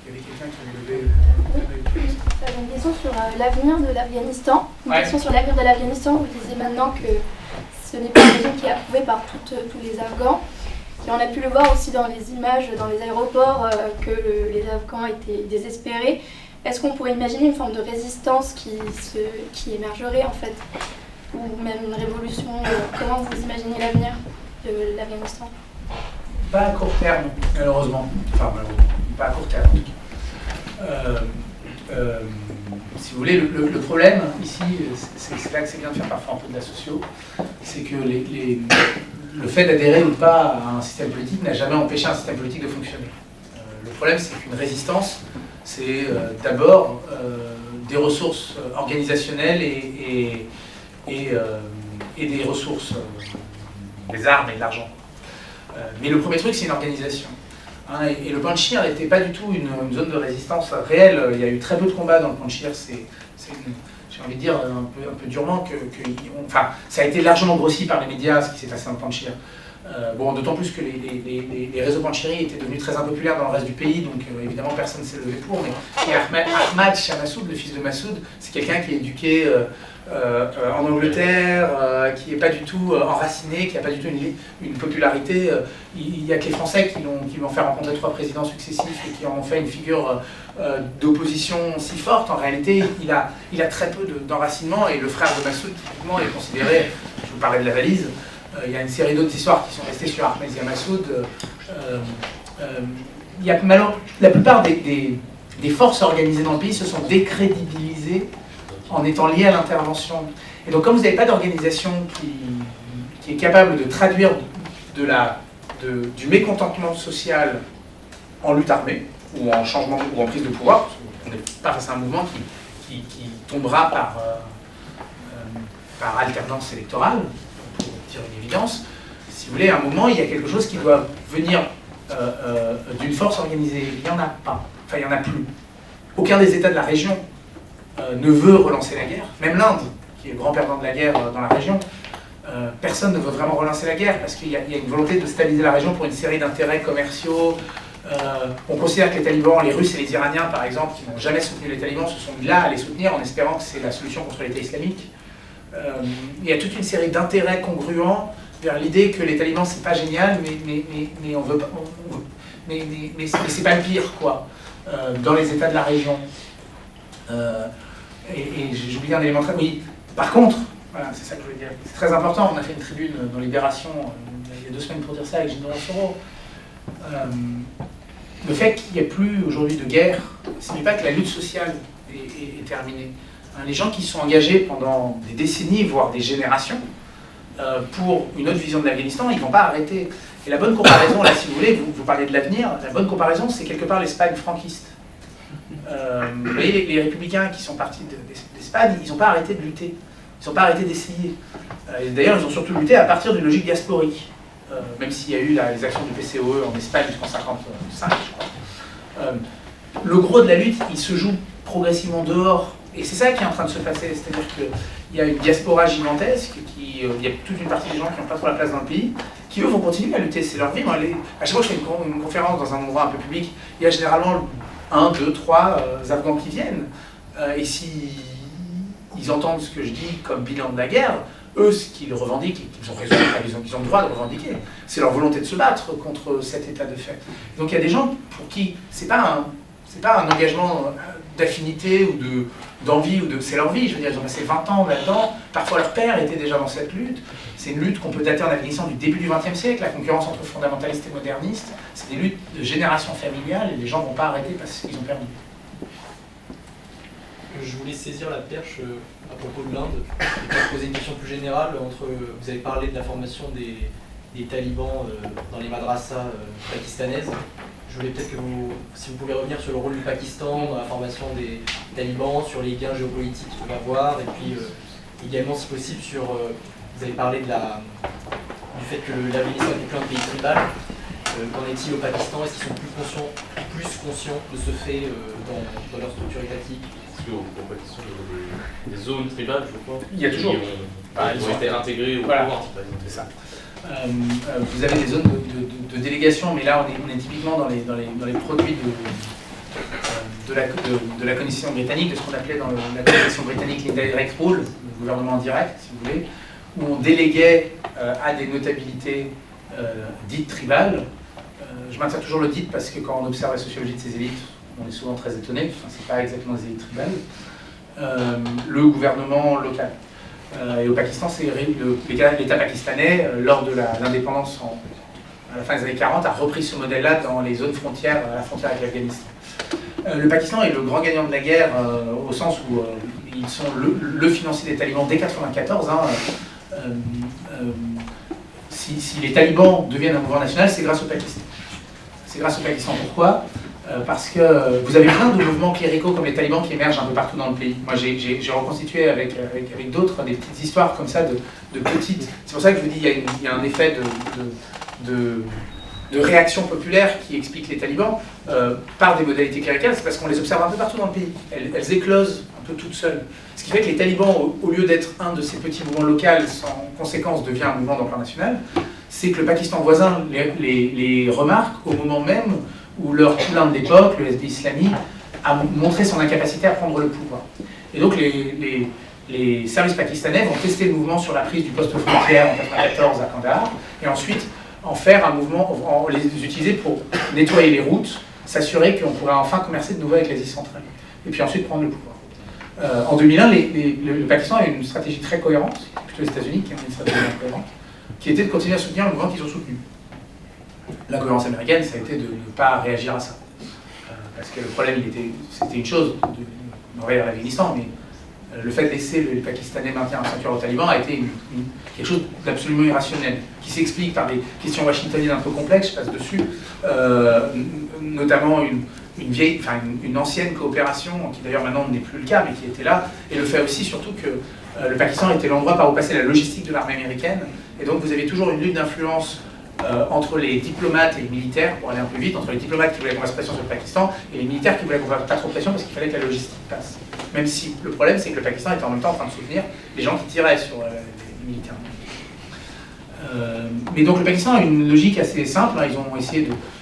Il y avait quelqu'un qui avait levé... J'avais une question sur l'avenir de l'Afghanistan. Une question sur l'avenir de l'Afghanistan. Vous disiez maintenant que ce n'est pas un régime qui est approuvé par tous les Afghans. Et on a pu le voir aussi dans les images, dans les aéroports, que les Afghans étaient désespérés. Est-ce qu'on pourrait imaginer une forme de résistance qui émergerait en fait, ou même une révolution? Comment vous imaginez l'avenir de l'Afghanistan? Pas à court terme, malheureusement. Enfin, malheureusement, pas à court terme en tout cas. Si vous voulez, le problème ici, c'est là que c'est bien de faire parfois un peu de la socio, c'est que le fait d'adhérer ou pas à un système politique n'a jamais empêché un système politique de fonctionner. Le problème, c'est qu'une résistance, c'est d'abord des ressources organisationnelles et des ressources, des armes et de l'argent. Mais le premier truc, c'est une organisation. Et le Panjshir n'était pas du tout une zone de résistance réelle. Il y a eu très peu de combats dans le Panjshir. J'ai envie de dire un peu durement enfin, ça a été largement grossi par les médias ce qui s'est passé dans le Panjshir. D'autant plus que les réseaux panjshiris étaient devenus très impopulaires dans le reste du pays, donc évidemment personne ne s'est levé pour. Mais Ahmad Shah Massoud, le fils de Massoud, c'est quelqu'un qui est éduqué en Angleterre, qui n'est pas du tout enraciné, qui n'a pas du tout une popularité. Il n'y a que les Français qui l'ont fait rencontrer 3 présidents successifs et qui en ont fait une figure d'opposition si forte. En réalité, il a très peu d'enracinement, et le frère de Massoud, typiquement, est considéré, je vous parlais de la valise, il y a une série d'autres histoires qui sont restées sur Ahmed Zia Massoud. La plupart des forces organisées dans le pays se sont décrédibilisées en étant liées à l'intervention. Et donc, comme vous n'avez pas d'organisation qui est capable de traduire du mécontentement social en lutte armée, ou en changement, ou en prise de pouvoir, on n'est pas face à un mouvement qui tombera par alternance électorale, pour dire une évidence. Si vous voulez, à un moment, il y a quelque chose qui doit venir d'une force organisée. Il n'y en a pas. Enfin, il n'y en a plus. Aucun des États de la région ne veut relancer la guerre. Même l'Inde, qui est le grand perdant de la guerre dans la région, personne ne veut vraiment relancer la guerre parce qu'il y a une volonté de stabiliser la région pour une série d'intérêts commerciaux. On considère que les talibans, les Russes et les Iraniens, par exemple, qui n'ont jamais soutenu les talibans, se sont mis là à les soutenir en espérant que c'est la solution contre l'État islamique. Il y a toute une série d'intérêts congruents vers l'idée que les talibans, c'est pas génial, mais on veut pas, mais c'est pas le pire, quoi, dans les États de la région. Et j'ai oublié un élément très... Oui, par contre, voilà, c'est ça que je voulais dire. C'est très important, on a fait une tribune dans Libération il y a 2 semaines pour dire ça avec Gilles Soro. Le fait qu'il n'y ait plus aujourd'hui de guerre ne signifie pas que la lutte sociale est terminée. Les gens qui sont engagés pendant des décennies, voire des générations, pour une autre vision de l'Afghanistan, ils ne vont pas arrêter. Et la bonne comparaison, là, si vous voulez, vous parlez de l'avenir, la bonne comparaison, c'est quelque part l'Espagne franquiste. Vous voyez, les républicains qui sont partis d'Espagne, ils n'ont pas arrêté de lutter. Ils n'ont pas arrêté d'essayer. D'ailleurs, ils ont surtout lutté à partir d'une logique diasporique. même s'il y a eu les actions du PCOE en Espagne jusqu'en 1955, je crois. Le gros de la lutte, il se joue progressivement dehors. Et c'est ça qui est en train de se passer, c'est-à-dire qu'il y a une diaspora gigantesque, il y a toute une partie des gens qui n'ont pas trop la place dans le pays, qui eux vont continuer à lutter, c'est leur vie. Moi, à chaque fois que je fais une conférence dans un endroit un peu public, il y a généralement 1, 2, 3 Afghans qui viennent. Et si ils entendent ce que je dis comme bilan de la guerre, eux, ce qu'ils revendiquent, ils ont raison, ils ont le droit de revendiquer, c'est leur volonté de se battre contre cet état de fait. Donc il y a des gens pour qui c'est pas un engagement d'affinité ou d'envie, c'est leur vie. Je veux dire, ils ont passé 20 ans là-dedans, parfois leur père était déjà dans cette lutte. C'est une lutte qu'on peut dater en Afghanistan du début du XXe siècle, la concurrence entre fondamentalistes et modernistes. C'est des luttes de génération familiale et les gens ne vont pas arrêter parce qu'ils ont perdu. Je voulais saisir la perche à propos de l'Inde et poser une question plus générale. Vous avez parlé de la formation des talibans dans les madrasas pakistanaises. Je voulais peut-être si vous pouvez revenir sur le rôle du Pakistan dans la formation des talibans, sur les gains géopolitiques qu'il va avoir, et puis également, si possible, vous avez parlé du fait que l'Afghanistan était plein de pays tribal. Qu'en est-il au Pakistan? Est-ce qu'ils sont plus conscients de ce fait dans leur structure étatique? Parce qu'au Pakistan, il y a des zones tribales, je crois. Il y a toujours. Ils ont été intégrés au pouvoir. C'est ça. Vous avez des zones de délégation, mais là on est typiquement dans les produits de la Constitution britannique, de ce qu'on appelait dans la Constitution britannique les direct rule, le gouvernement en direct, si vous voulez, où on déléguait à des notabilités dites tribales. Je maintiens toujours le dit parce que quand on observe la sociologie de ces élites, on est souvent très étonné, c'est pas exactement des élites tribales, le gouvernement local. Et au Pakistan, c'est l'État pakistanais, lors de l'indépendance à la fin des années 40, a repris ce modèle-là dans les zones frontières, à la frontière avec l'Afghanistan. Le Pakistan est le grand gagnant de la guerre, au sens où ils sont le financier des talibans dès 1994. Si les talibans deviennent un mouvement national, c'est grâce au Pakistan. C'est grâce au Pakistan. Pourquoi ? Parce que vous avez plein de mouvements cléricaux comme les talibans qui émergent un peu partout dans le pays. Moi, j'ai reconstitué avec d'autres des petites histoires comme ça de petites. C'est pour ça que je vous dis il y a un effet de réaction populaire qui explique les talibans par des modalités cléricales. C'est parce qu'on les observe un peu partout dans le pays. Elles éclosent un peu toutes seules. Ce qui fait que les talibans, au lieu d'être un de ces petits mouvements locaux, sans conséquence devient un mouvement d'ampleur nationale, c'est que le Pakistan voisin les remarque au moment même où leur poulain de l'époque, le SB Islami, a montré son incapacité à prendre le pouvoir. Et donc les services pakistanais vont tester le mouvement sur la prise du poste frontière en 1994 à Kandahar, et ensuite en faire un mouvement, les utiliser pour nettoyer les routes, s'assurer qu'on pourrait enfin commercer de nouveau avec l'Asie centrale, et puis ensuite prendre le pouvoir. En 2001, le Pakistan a une stratégie très cohérente, plutôt les États-Unis qui ont une stratégie cohérente, qui était de continuer à soutenir le mouvement qu'ils ont soutenu. La cohérence américaine, ça a été de ne pas réagir à ça. Parce que le problème, c'était une chose, d'envahir l'Afghanistan, mais le fait de laisser les Pakistanais maintenir un sanctuaire aux talibans a été quelque chose d'absolument irrationnel, qui s'explique par des questions washingtoniennes un peu complexes, je passe dessus, notamment une ancienne coopération, qui d'ailleurs maintenant n'est plus le cas, mais qui était là, et le fait aussi surtout que le Pakistan était l'endroit par où passait la logistique de l'armée américaine, et donc vous avez toujours une lutte d'influence entre les diplomates et les militaires, pour aller un peu vite, entre les diplomates qui voulaient qu'on fasse pression sur le Pakistan et les militaires qui voulaient qu'on fasse pas trop pression parce qu'il fallait que la logistique passe. Même si le problème, c'est que le Pakistan était en même temps en train de soutenir les gens qui tiraient sur les militaires. Mais donc le Pakistan a une logique assez simple, hein.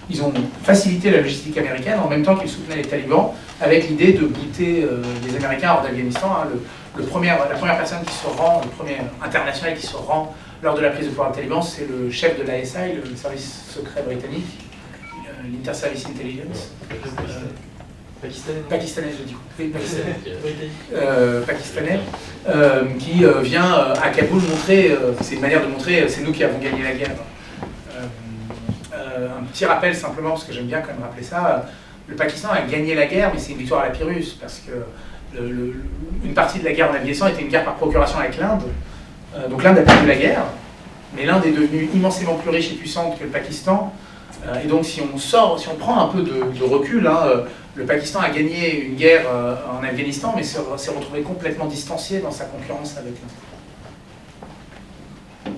Ils ont facilité la logistique américaine en même temps qu'ils soutenaient les talibans, avec l'idée de bouter les Américains hors d'Afghanistan. Hein. La première personne qui se rend, le premier international qui se rend lors de la prise de pouvoir des talibans, c'est le chef de l'ISI, le service secret britannique, l'Inter-Service Intelligence. Pakistanais, je dis. Oui, pakistanais, qui vient à Kaboul montrer, c'est une manière de montrer, c'est nous qui avons gagné la guerre. Un petit rappel simplement, parce que j'aime bien quand même rappeler ça, le Pakistan a gagné la guerre, mais c'est une victoire à la Pyrrhus, parce que une partie de la guerre en Afghanistan était une guerre par procuration avec l'Inde. Donc l'Inde a perdu la guerre, mais l'Inde est devenue immensément plus riche et puissante que le Pakistan. Et donc si on prend un peu de recul, hein, le Pakistan a gagné une guerre en Afghanistan, mais s'est retrouvé complètement distancié dans sa concurrence avec l'Inde.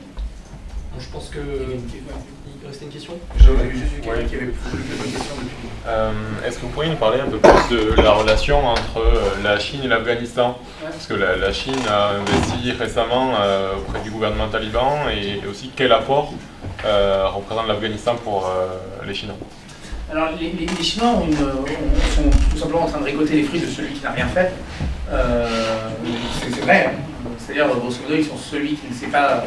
Je pense que... Il restait une question? J'ai juste vu quelqu'un qui avait posé une question depuis. Est-ce que vous pourriez nous parler un peu plus de la relation entre la Chine et l'Afghanistan? Parce que la Chine a investi récemment auprès du gouvernement taliban, et aussi quel apport représente l'Afghanistan pour les Chinois? Alors les Chinois sont tout simplement en train de récolter les fruits de celui qui n'a rien fait. C'est vrai. C'est-à-dire, grosso modo, ils sont celui qui ne sait pas...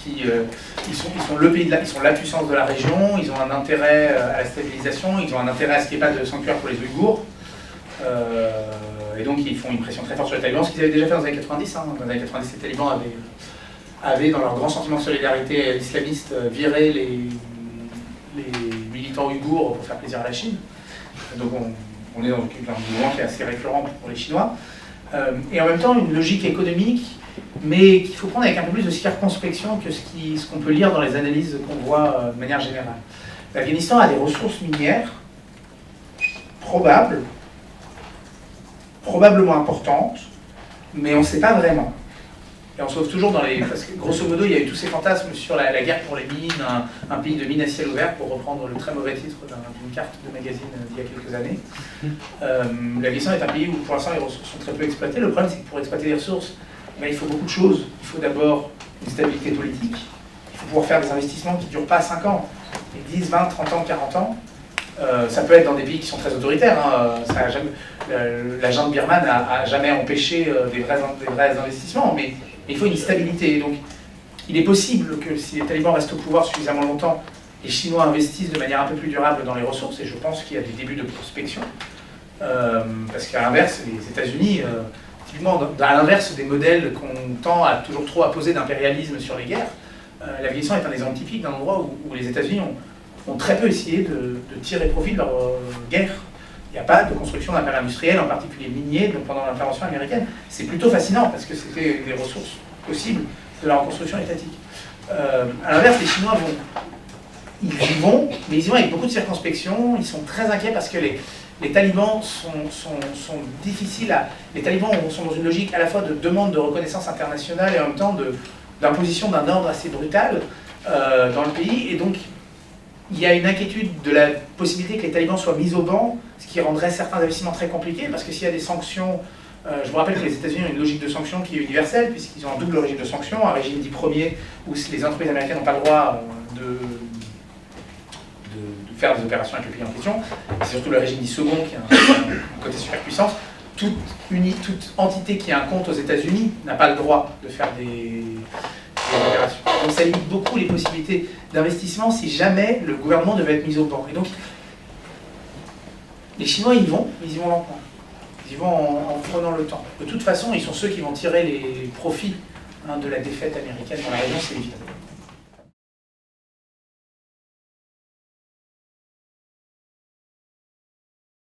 ils sont le pays ils sont la puissance de la région, ils ont un intérêt à la stabilisation, ils ont un intérêt à ce qu'il n'y ait pas de sanctuaire pour les Ouïghours. Et donc ils font une pression très forte sur les talibans, ce qu'ils avaient déjà fait dans les années 90. Dans les années 90, les talibans avaient dans leur grand sentiment de solidarité islamiste, viré les militants ouïghours pour faire plaisir à la Chine. Donc on est dans un mouvement qui est assez récurrent pour les Chinois. Et en même temps, une logique économique, mais qu'il faut prendre avec un peu plus de circonspection que ce qu'on peut lire dans les analyses qu'on voit de manière générale. L'Afghanistan a des ressources minières probablement importantes, mais on ne sait pas vraiment. Et on se trouve toujours dans les... Parce que grosso modo, il y a eu tous ces fantasmes sur la guerre pour les mines, un pays de mines à ciel ouvert, pour reprendre le très mauvais titre d'une carte de magazine d'il y a quelques années. L'Afghanistan est un pays où pour l'instant les ressources sont très peu exploitées. Le problème, c'est que pour exploiter les ressources, il faut beaucoup de choses. Il faut d'abord une stabilité politique, il faut pouvoir faire des investissements qui ne durent pas 5 ans, mais 10, 20, 30 ans, 40 ans. Ça peut être dans des pays qui sont très autoritaires. La junte birmane n'a jamais empêché des vrais investissements, mais il faut une stabilité. Donc, il est possible que si les talibans restent au pouvoir suffisamment longtemps, les Chinois investissent de manière un peu plus durable dans les ressources, et je pense qu'il y a des débuts de prospection. Parce qu'à l'inverse, les États-Unis, typiquement, à l'inverse des modèles qu'on tend à toujours trop apposer d'impérialisme sur les guerres, l'Afghanistan est un exemple typique d'un endroit où les États-Unis ont très peu essayé de tirer profit de leur guerre. Il n'y a pas de construction d'impérial industriel, en particulier minier, pendant l'intervention américaine. C'est plutôt fascinant parce que c'était des ressources possibles de la reconstruction étatique. À l'inverse, les Chinois ils y vont, mais ils y vont avec beaucoup de circonspection. Ils sont très inquiets parce que les talibans sont difficiles à... Les talibans sont dans une logique à la fois de demande de reconnaissance internationale et en même temps d'imposition d'un ordre assez brutal dans le pays. Et donc, il y a une inquiétude de la possibilité que les talibans soient mis au banc, ce qui rendrait certains investissements très compliqués, parce que s'il y a des sanctions, je vous rappelle que les États-Unis ont une logique de sanctions qui est universelle, puisqu'ils ont un double régime de sanctions, un régime dit premier, où les entreprises américaines n'ont pas le droit de faire des opérations avec le pays en question, et c'est surtout le régime dit second, qui a un côté superpuissance. Toute entité qui a un compte aux États-Unis n'a pas le droit de faire des opérations. Donc ça limite beaucoup les possibilités d'investissement si jamais le gouvernement devait être mis au banc. Et donc, les Chinois, ils y vont lentement. Ils y vont en prenant le temps. De toute façon, ils sont ceux qui vont tirer les profits de la défaite américaine dans la région, c'est évident.